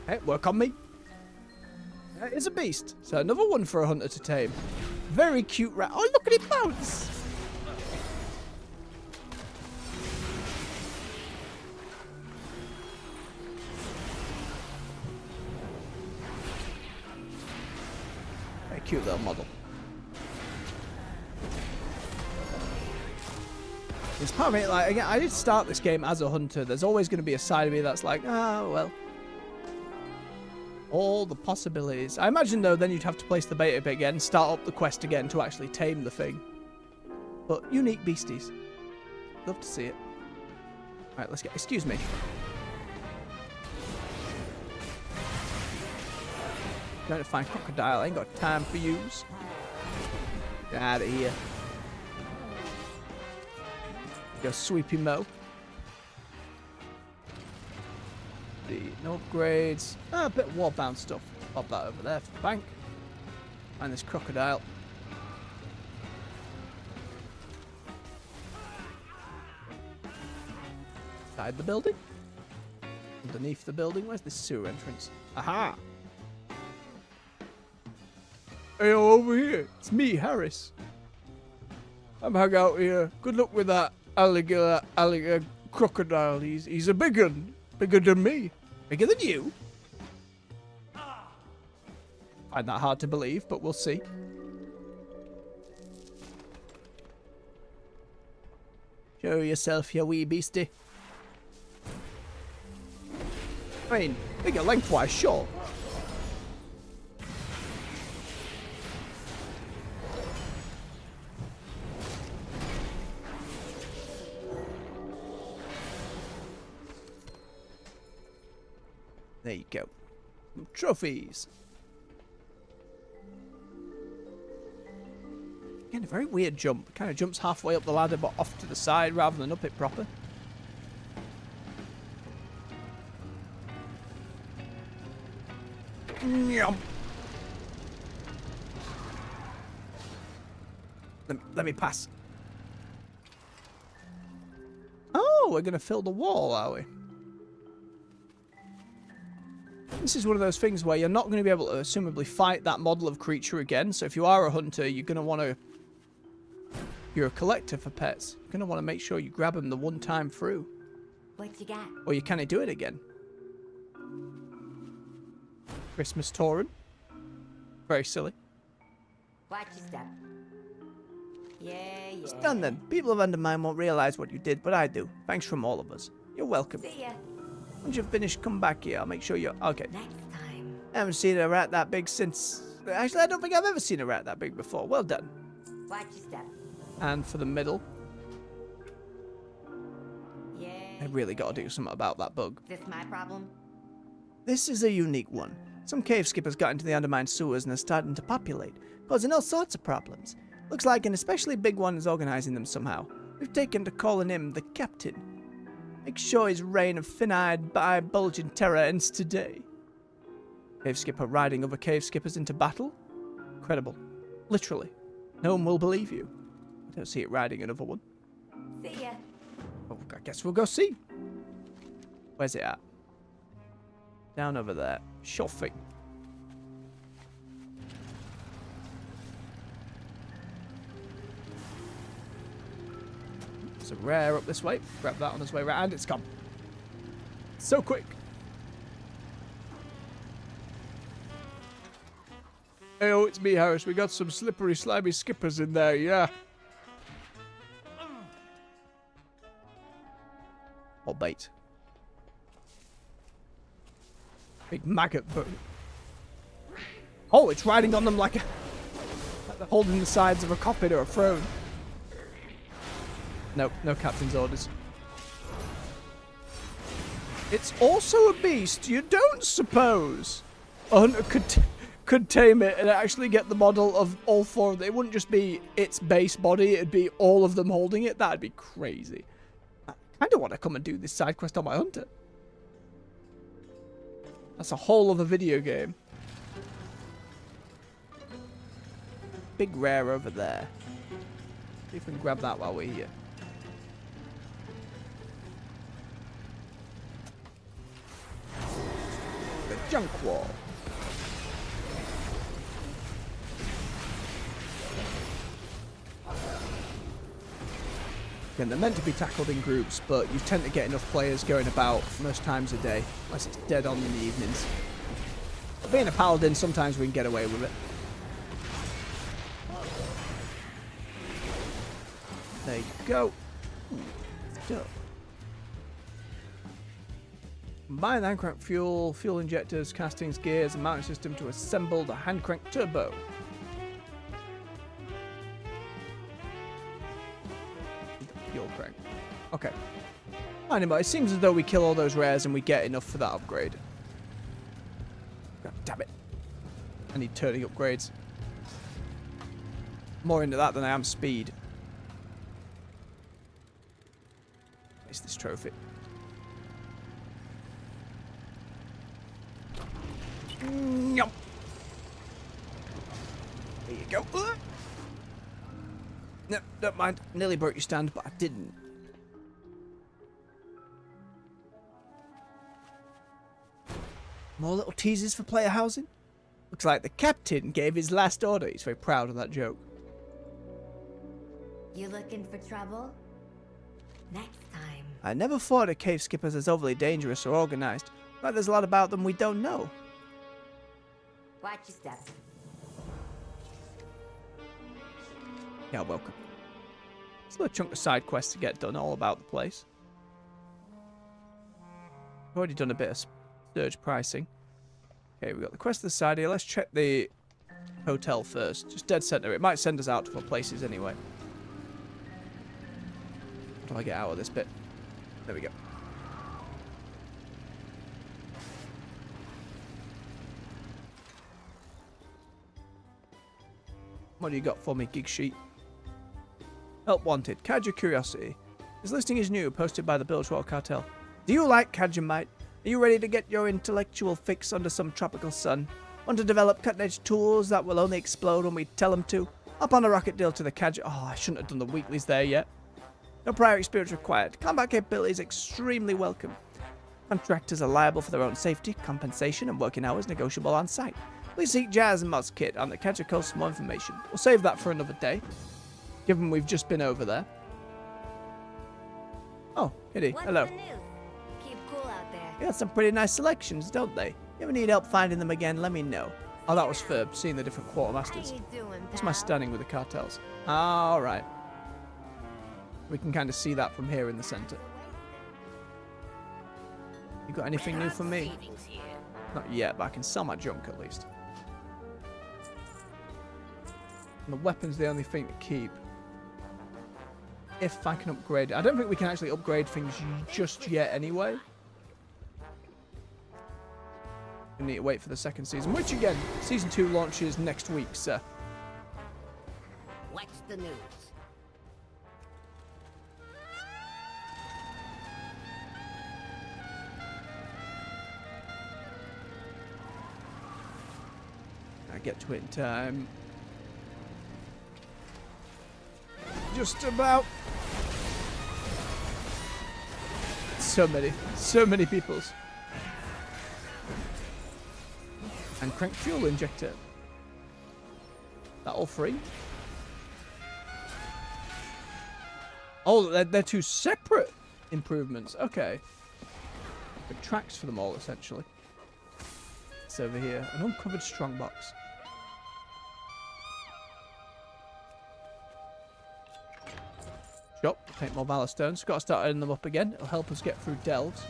Hey, work on me. That is a beast. So another one for a hunter to tame. Very cute rat. Oh, look at it bounce. Very cute little model. It's part of me, like, again, I did start this game as a hunter. There's always going to be a side of me that's like, well. All the possibilities. I imagine, though, then you'd have to place the bait up again, start up the quest again to actually tame the thing. But unique beasties. Love to see it. Alright, let's get... Excuse me. Going to find crocodile. I ain't got time for yous. Get out of here. Go sweepy mo. No upgrades. A bit of wall-bound stuff. Pop that over there for the bank. And this crocodile. Inside the building? Underneath the building? Where's the sewer entrance? Aha! Hey, over here. It's me, Harris. I'm hung out here. Good luck with that alligator crocodile. He's a big one. Bigger than me. Bigger than you? Find that hard to believe, but we'll see. Show yourself, you wee beastie. I mean, bigger lengthwise, sure. There you go. Some trophies. Again, a very weird jump. It kind of jumps halfway up the ladder, but off to the side rather than up it proper. Yum. Let me pass. Oh, we're going to fill the wall, are we? This is one of those things where you're not going to be able to assumably fight that model of creature again. So if you are a hunter, you're going to want to... You're a collector for pets. You're going to want to make sure you grab them the one time through. What you got? Or you can't do it again. Christmas Tauren. Very silly. Watch your step. Yeah. Stand then. People of Undermine won't realise what you did, but I do. Thanks from all of us. You're welcome. See ya. Once you've finished, come back here. I'll make sure you're... Okay. Next time. I haven't seen a rat that big since... Actually, I don't think I've ever seen a rat that big before. Well done. Watch your step. And for the middle. Yeah. I really got to do something about that bug. Is this my problem? This is a unique one. Some cave skippers got into the Undermine sewers and are starting to populate, causing all sorts of problems. Looks like an especially big one is organising them somehow. We've taken to calling him the Captain. Make sure his reign of thin-eyed, bulging terror ends today. Cave skipper riding other cave skippers into battle? Incredible. Literally. No one will believe you. I don't see it riding another one. See ya. Oh, I guess we'll go see. Where's it at? Down over there. Sure thing. There's a rare up this way. Grab that on its way round. It's gone. So quick. Hey, oh, it's me, Harris. We got some slippery, slimy skippers in there, yeah. Or bait. Big maggot boat. Oh, it's riding on them like they're holding the sides of a cockpit or a throne. Nope, no captain's orders. It's also a beast, you don't suppose? A hunter could tame it and actually get the model of all four of them. It wouldn't just be its base body, it'd be all of them holding it. That'd be crazy. I kind of want to come and do this side quest on my hunter. That's a whole other video game. Big rare over there. See if we can grab that while we're here. The junk wall. Again, they're meant to be tackled in groups, but you tend to get enough players going about most times a day, unless it's dead on in the evenings. But being a paladin, sometimes we can get away with it. There you go. Dope. Combine the hand crank fuel injectors, castings, gears, and mounting system to assemble the hand crank turbo. Fuel crank. Okay. Anyway, it seems as though we kill all those rares and we get enough for that upgrade. God damn it. I need turning upgrades. More into that than I am speed. Where's this trophy? Yum. There you go. No, don't mind. Nearly broke your stand, but I didn't. More little teases for player housing? Looks like the captain gave his last order. He's very proud of that joke. You looking for trouble? Next time. I never thought of cave skippers as overly dangerous or organized. Like there's a lot about them we don't know. Watch your step. Yeah, welcome. Still a chunk of side quests to get done, all about the place. I've already done a bit of surge pricing. Okay, we've got the quest to the side here. Let's check the hotel first. Just dead center. It might send us out to other places anyway. How do I get out of this bit? There we go. What do you got for me, gig sheet? Help wanted. Cadger Curiosity. This listing is new, posted by the Bilgewater Cartel. Do you like Cadgermite? Are you ready to get your intellectual fix under some tropical sun? Want to develop cutting-edge tools that will only explode when we tell them to? Up on a rocket deal to the Cadger... Oh, I shouldn't have done the weeklies there yet. No prior experience required. Combat capability is extremely welcome. Contractors are liable for their own safety, compensation, and working hours negotiable on site. Please seek Jazz and Moz Kit on the Cadger Coast for more information. We'll save that for another day, given we've just been over there. Oh, Hitty, hello. What's the news? Keep cool out there. They got some pretty nice selections, don't they? If you ever need help finding them again, let me know. Oh, that was for seeing the different quartermasters. How you doing, What's my standing with the cartels? Alright. We can kind of see that from here in the center. You got anything new for me? Not yet, but I can sell my junk at least. And the weapon's the only thing to keep. If I can upgrade it. I don't think we can actually upgrade things just yet anyway. We need to wait for the second season, which again, season 2 launches next week, sir. What's the news? I get to it in time. Just about. So many peoples. And crank fuel injector. That all free? Oh, they're two separate improvements. Okay. It tracks for them all, essentially. It's over here. An uncovered strongbox. Shop. Take more Valor Stones. Got to start adding them up again. It'll help us get through delves.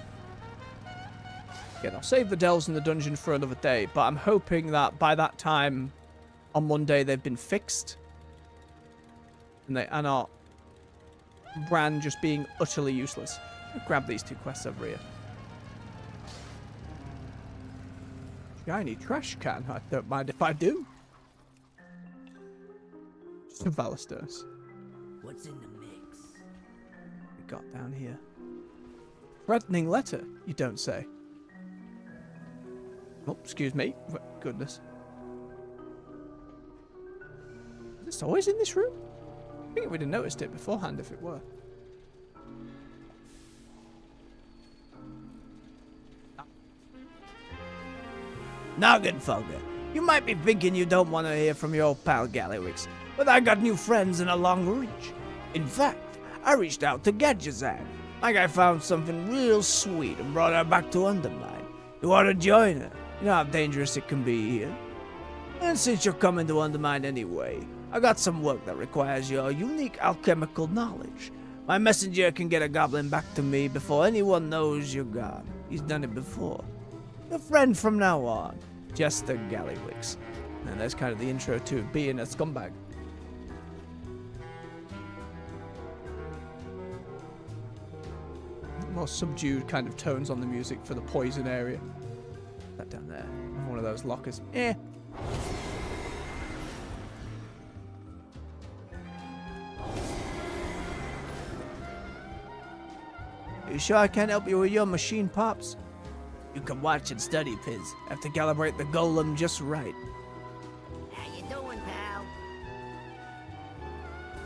Again, I'll save the delves in the dungeon for another day, but I'm hoping that by that time, on Monday, they've been fixed. And they are not Bran just being utterly useless. I'll grab these two quests over here. Shiny trash can. I don't mind if I do. Just some Valor Stones. What's in the mix? We got down here. Threatening letter, you don't say. Oh, excuse me. Goodness. Is this always in this room? I think we'd have noticed it beforehand if it were. Noggin Fogger, you might be thinking you don't want to hear from your old pal Gallywix, but I got new friends in a long reach. In fact, I reached out to Gadgazan. Like I found something real sweet and brought her back to Undermine. You want to join her? You know how dangerous it can be here. And since you're coming to Undermine anyway, I got some work that requires your unique alchemical knowledge. My messenger can get a goblin back to me before anyone knows you're gone. He's done it before. A friend from now on. Jester Gallywix. And that's kind of the intro to being a scumbag. More subdued kind of tones on the music for the poison area. That down there. One of those lockers. Eh. You sure I can't help you with your machine, Pops? You can watch and study, Piz. Have to calibrate the golem just right. How you doing, pal?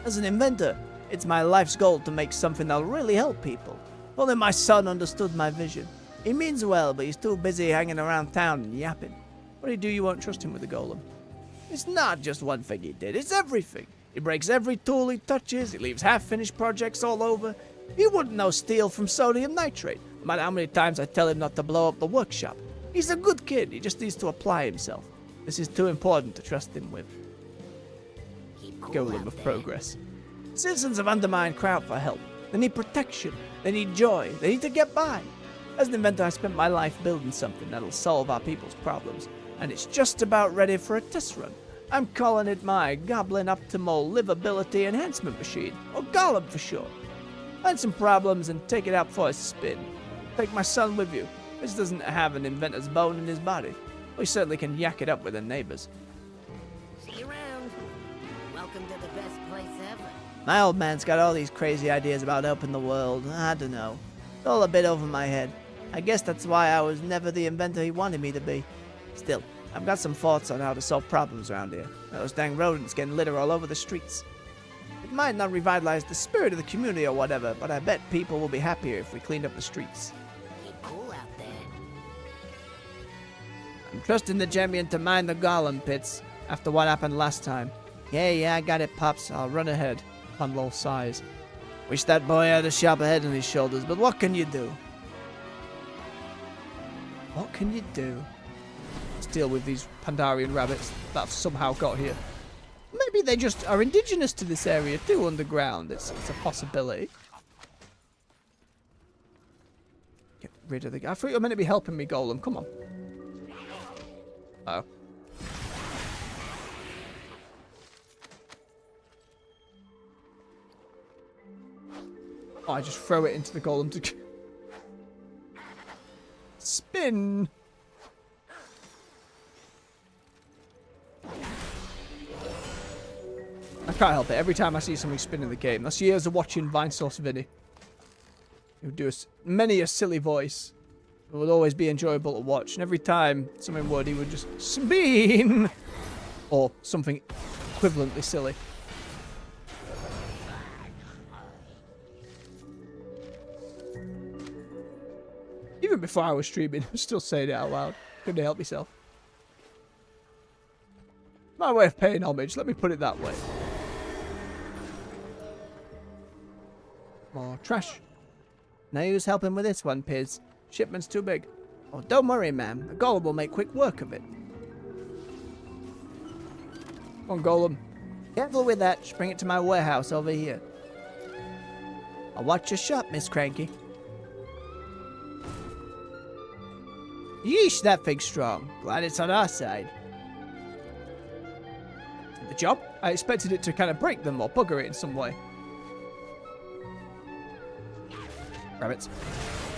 As an inventor, it's my life's goal to make something that'll really help people. If only my son understood my vision. He means well, but he's too busy hanging around town and yapping. What he do you won't trust him with the golem? It's not just one thing he did, it's everything. He breaks every tool he touches, he leaves half-finished projects all over. He wouldn't know steel from sodium nitrate, no matter how many times I tell him not to blow up the workshop. He's a good kid, he just needs to apply himself. This is too important to trust him with. Golem of progress. Citizens of Undermine cry out for help. They need protection, they need joy, they need to get by. As an inventor, I spent my life building something that'll solve our people's problems, and it's just about ready for a test run. I'm calling it my Goblin Optimal Livability Enhancement Machine, or Golem for short. Find some problems and take it out for a spin. Take my son with you. This doesn't have an inventor's bone in his body. We certainly can yak it up with the neighbors. See you around. Welcome to the best place ever. My old man's got all these crazy ideas about helping the world. I don't know. It's all a bit over my head. I guess that's why I was never the inventor he wanted me to be. Still, I've got some thoughts on how to solve problems around here. Those dang rodents getting litter all over the streets. It might not revitalize the spirit of the community or whatever, but I bet people will be happier if we cleaned up the streets. Keep cool out there. I'm trusting the champion to mine the golem pits after what happened last time. Yeah, I got it, Pops. I'll run ahead. Funlow sighs. Wish that boy had a sharper head on his shoulders, but what can you do? What can you do? Let's deal with these Pandarian rabbits that have somehow got here. Maybe they just are indigenous to this area too, underground. It's a possibility. Get rid of the guy. I thought you were meant to be helping me, Golem. Come on. Oh. Oh, I just throw it into the golem to spin. I can't help it. Every time I see something spin in the game, that's years of watching Vinesauce Vinny. He would do many a silly voice. It would always be enjoyable to watch. And every time something would, he would just spin. Or something equivalently silly. Even before I was streaming, I was still saying it out loud. Couldn't help myself. My way of paying homage, let me put it that way. More trash. Now who's helping with this one, Piz? Shipment's too big. Oh, don't worry, ma'am. The golem will make quick work of it. Come on, golem. Careful with that. Just bring it to my warehouse over here. I'll watch your shop, Miss Cranky. Yeesh, that thing's strong. Glad it's on our side. The job? I expected it to kind of break them or bugger it in some way. Rabbits.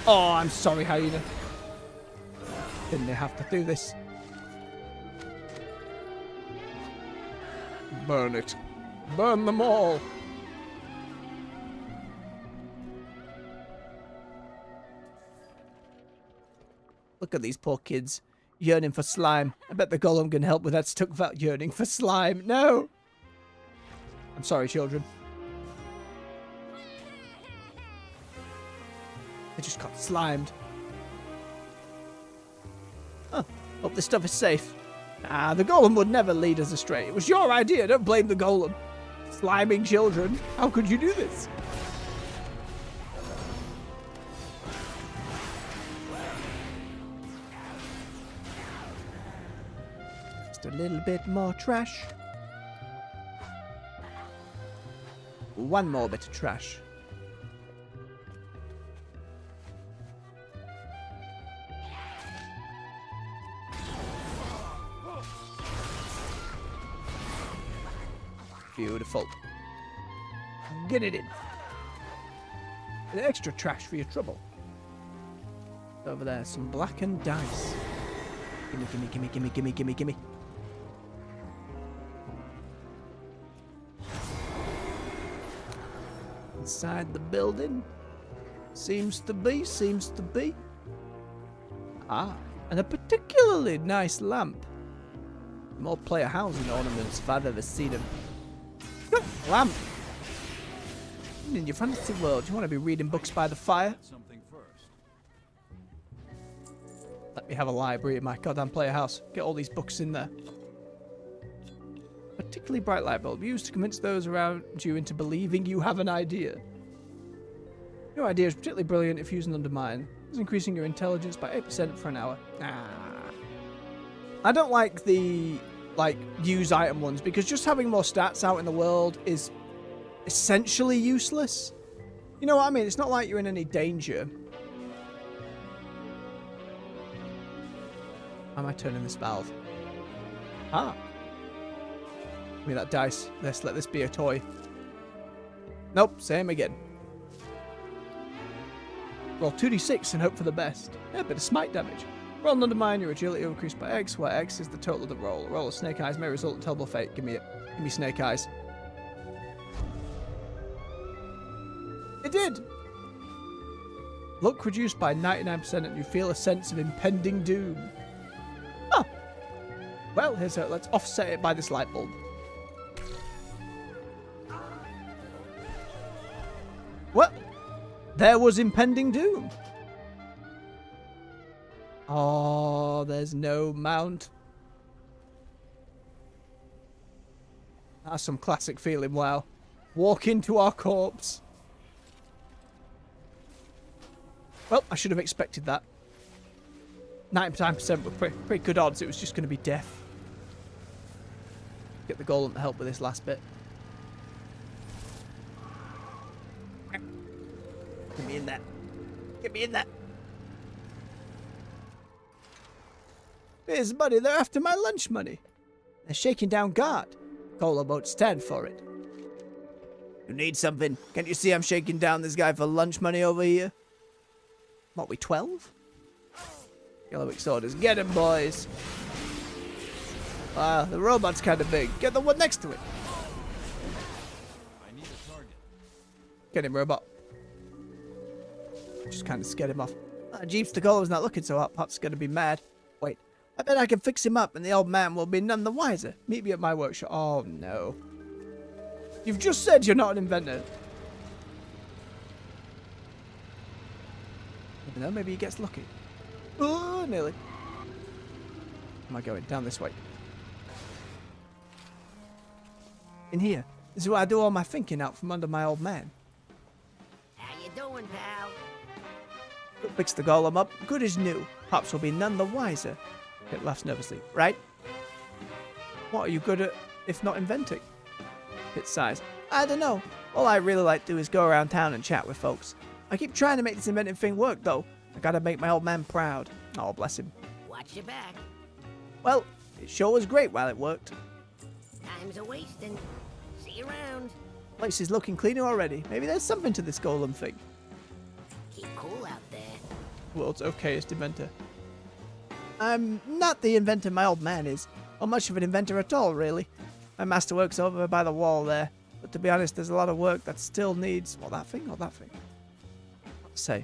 Oh, I'm sorry, hyena. Didn't they have to do this? Burn it. Burn them all. Look at these poor kids. Yearning for slime. I bet the golem can help with that stuck vat yearning for slime. No! I'm sorry, children. They just got slimed. Oh, hope this stuff is safe. Ah, the golem would never lead us astray. It was your idea, don't blame the golem. Sliming children. How could you do this? Just a little bit more trash. One more bit of trash. Beautiful. Get it in. An extra trash for your trouble. Over there, some blackened dice. Gimme, gimme, gimme, gimme, gimme, gimme, gimme. Inside the building. Seems to be. Ah, and a particularly nice lamp. More player housing ornaments if I've ever seen them. Lamp! In your fantasy world, you want to be reading books by the fire? Something first. me have a library in my goddamn player house. Get all these books in there. Particularly bright light bulb used to convince those around you into believing you have an idea. Your idea is particularly brilliant if used in Undermine. It's increasing your intelligence by 8% for an hour. I don't like the use item ones because just having more stats out in the world is essentially useless. You know what I mean? It's not like you're in any danger. Why am I turning this valve? Ah. Give me that dice. Let's let this be a toy. Nope, same again. Roll 2d6 and hope for the best. Yeah, a bit of smite damage. Roll an Undermine, your agility will increase by X, where X is the total of the roll. A roll of Snake Eyes may result in terrible fate. Give me it. Give me Snake Eyes. It did! Luck reduced by 99% and you feel a sense of impending doom. Oh! Well, here's how. Let's offset it by this light bulb. What? There was impending doom. Oh, there's no mount. That's some classic feeling, wow. Walk into our corpse. Well, I should have expected that. 99% were pretty good odds. It was just going to be death. Get the golem to help with this last bit. Get me in there. Get me in there. Here's money. They're after my lunch money. They're shaking down guard. Golem won't stand for it. You need something? Can't you see I'm shaking down this guy for lunch money over here? What, we 12? Yellowwick orders. Get him, boys. The robot's kind of big. Get the one next to it. I need a target. Get him, robot. Just kind of scared him off. Jeeps the golem's not looking so hot. Pop's going to be mad. Wait. I bet I can fix him up and the old man will be none the wiser. Meet me at my workshop. Oh, no. You've just said you're not an inventor. You know, maybe he gets lucky. Oh, nearly. Am I going down this way? In here. This is where I do all my thinking out from under my old man. How you doing, pal? Fix the golem up. Good as new. Pops will be none the wiser. It laughs nervously. Right? What are you good at if not inventing? It sighs. I don't know. All I really like to do is go around town and chat with folks. I keep trying to make this inventing thing work, though. I gotta make my old man proud. Oh, bless him. Watch your back. Well, it sure was great while it worked. Time's a wasting. See you around. Place is looking cleaner already. Maybe there's something to this golem thing. Keep cool out there. World's okayest inventor. I'm not the inventor my old man is. Or much of an inventor at all, really. My masterwork's over by the wall there. But to be honest, there's a lot of work that still needs... What, that thing or that thing? What to say?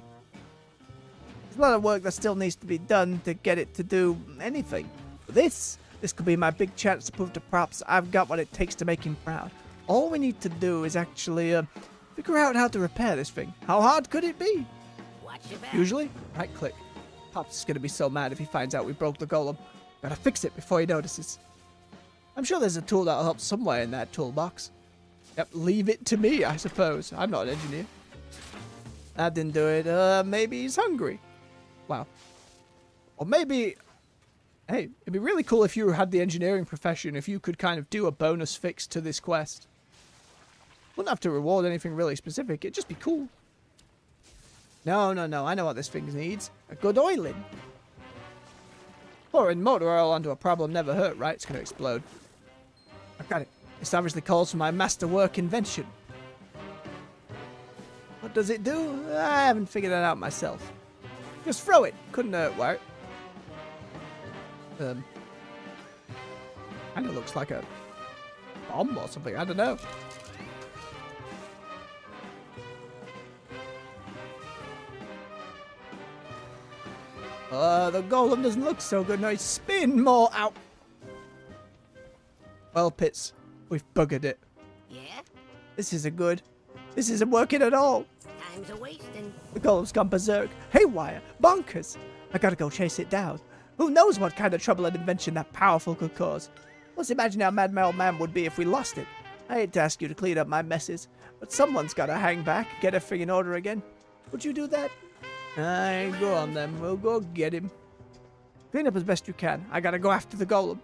There's a lot of work that still needs to be done to get it to do anything. But this could be my big chance to prove to Props I've got what it takes to make him proud. All we need to do is actually figure out how to repair this thing. How hard could it be? Watch your back. Usually, right click. Pops is going to be so mad if he finds out we broke the golem. Gotta fix it before he notices. I'm sure there's a tool that'll help somewhere in that toolbox. Yep, leave it to me, I suppose. I'm not an engineer. That didn't do it. Maybe he's hungry. Wow. Or maybe... Hey, it'd be really cool if you had the engineering profession, if you could kind of do a bonus fix to this quest. Wouldn't have to reward anything really specific. It'd just be cool. No. I know what this thing needs. A good oiling. Pouring motor oil onto a problem never hurt, right? It's going to explode. I've got it. This obviously calls for my masterwork invention. What does it do? I haven't figured that out myself. Just throw it. Couldn't hurt, right? Kind of looks like a bomb or something. I don't know. The golem doesn't look so good. No, spin more out. Well, Pitts, we've buggered it. Yeah? This isn't good. This isn't working at all. Time's a wasting. The golem's gone berserk. Haywire. Bonkers. I gotta go chase it down. Who knows what kind of trouble an invention that powerful could cause? Let's imagine how mad my old man would be if we lost it. I hate to ask you to clean up my messes, but someone's got to hang back, get everything in order again. Would you do that? Aye, go on then. We'll go get him. Clean up as best you can. I gotta go after the golem.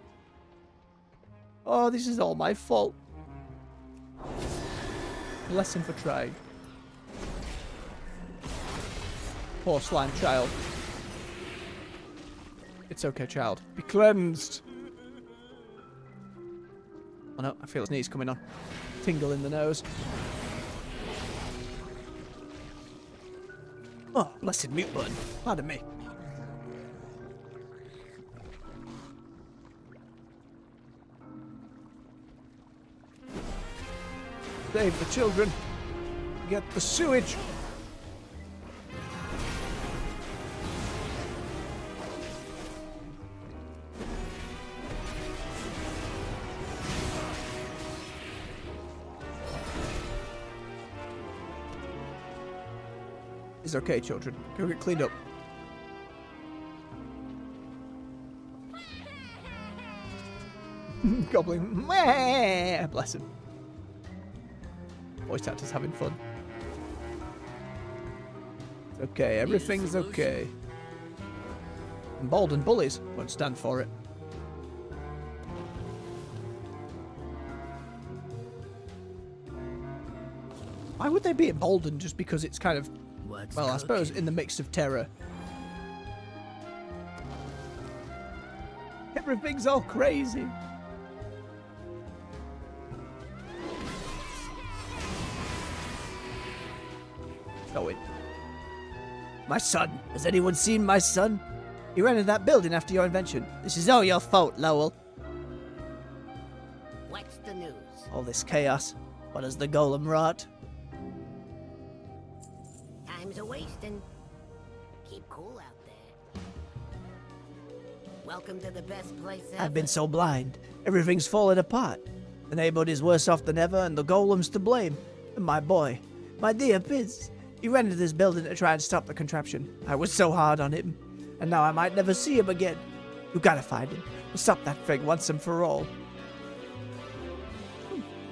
Oh, this is all my fault. Lesson for trying. Poor slime child. It's okay, child. Be cleansed. Oh no, I feel his knees coming on. Tingle in the nose. Oh, blessed mute button. Pardon me. Save the children. Get the sewage. It's okay, children. Go get cleaned up. Goblin. Bless him. Voice actors having fun. It's okay. Everything's okay. Emboldened bullies won't stand for it. Why would they be emboldened just because it's kind of... Well, I suppose in the mix of terror. Everything's all crazy. Going. My son. Has anyone seen my son? He ran into that building after your invention. This is all your fault, Lowell. What's the news? All this chaos. What has the golem wrought? Time's a wasting. Keep cool out there. Welcome to the best place ever. I've been so blind. Everything's falling apart. The neighborhood is worse off than ever, and the golem's to blame. And my boy, my dear Biz, he ran into this building to try and stop the contraption. I was so hard on him, and now I might never see him again. You gotta find him. We'll stop that thing once and for all.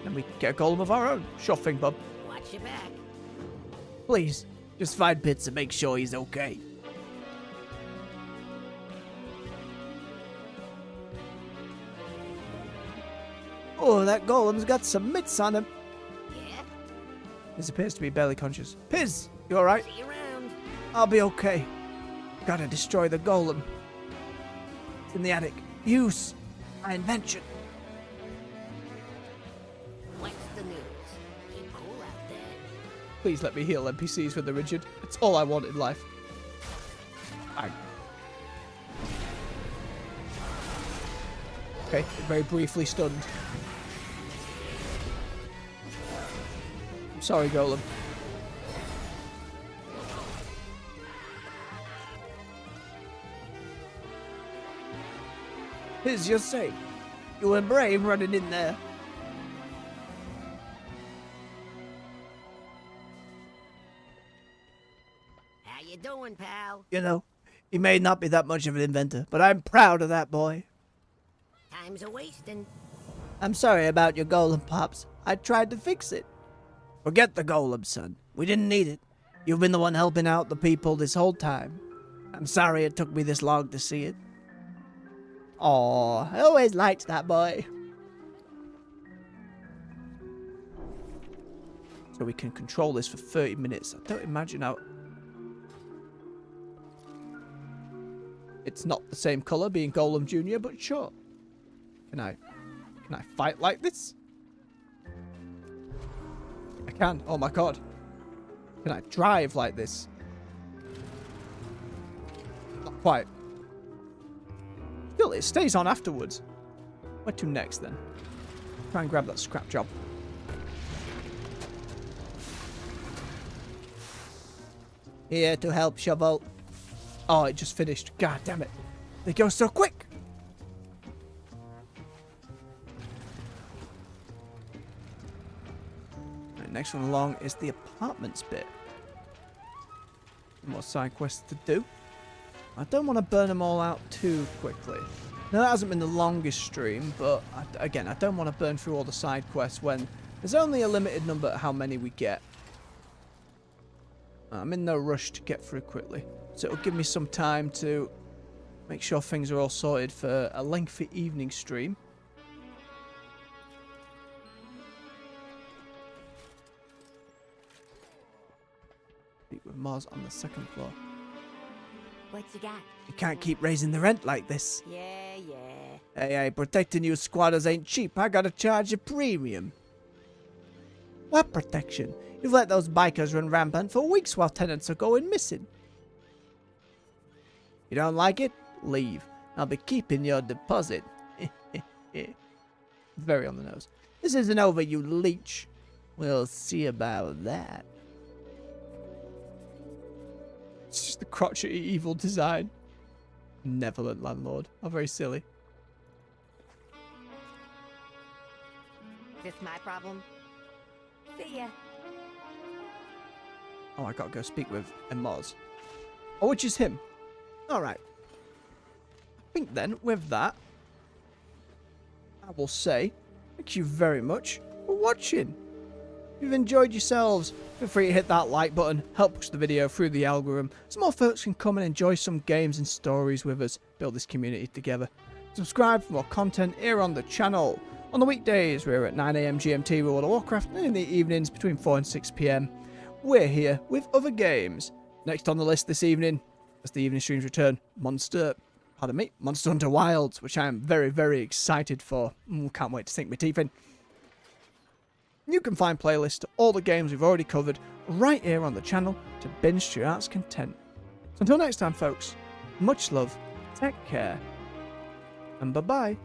And we get a golem of our own. Sure thing, bub. Watch your back. Please, just find Pitts and make sure he's okay. Oh, that golem's got some mitts on him. Yeah? This appears to be barely conscious. Piz, you alright? See you around. I'll be okay. Gotta destroy the golem. It's in the attic. Use my invention. What's the news? Keep cool out there. Please let me heal NPCs with the rigid. It's all I want in life. Bang. Okay, very briefly stunned. I'm sorry, golem. Piz, you're safe. You were brave running in there. How you doing, pal? You know, he may not be that much of an inventor, but I'm proud of that boy. Time's a wasting. I'm sorry about your golem, Pops. I tried to fix it. Forget the golem, son. We didn't need it. You've been the one helping out the people this whole time. I'm sorry it took me this long to see it. Aw, I always liked that boy. So we can control this for 30 minutes. I don't imagine how... It's not the same colour being Golem Jr., but sure. Can I fight like this? I can. Oh my god. Can I drive like this? Not quite. Still, it stays on afterwards. Where to next, then? Try and grab that scrap job. Here to help, Shovel. Oh, it just finished. God damn it. They go so quick. Right, next one along is the apartments bit. More side quests to do. I don't want to burn them all out too quickly. Now, that hasn't been the longest stream, but again, I don't want to burn through all the side quests when there's only a limited number of how many we get. I'm in no rush to get through quickly, so it'll give me some time to make sure things are all sorted for a lengthy evening stream. Speak with Mars on the 2nd floor. What you got? You can't keep raising the rent like this. Yeah. Hey, protecting you squatters ain't cheap. I gotta charge a premium. What protection? You've let those bikers run rampant for weeks while tenants are going missing. You don't like it? Leave. I'll be keeping your deposit. Very on the nose. This isn't over, you leech. We'll see about that. It's just the crotchety evil design. Benevolent landlord. How very silly. Is this my problem? See ya. Oh, I gotta go speak with Moz. Oh, which is him. Alright. I think then, with that, I will say thank you very much for watching. If you've enjoyed yourselves, feel free to hit that like button, help push the video through the algorithm, so more folks can come and enjoy some games and stories with us, build this community together. Subscribe for more content here on the channel. On the weekdays, we're at 9 AM GMT with World of Warcraft, and in the evenings between 4 and 6 PM, we're here with other games. Next on the list this evening, as the evening streams return, Monster Hunter Wilds, which I am very, very excited for. Can't wait to sink my teeth in. You can find playlists to all the games we've already covered right here on the channel to binge to your heart's content. So until next time, folks, much love, take care, and bye-bye.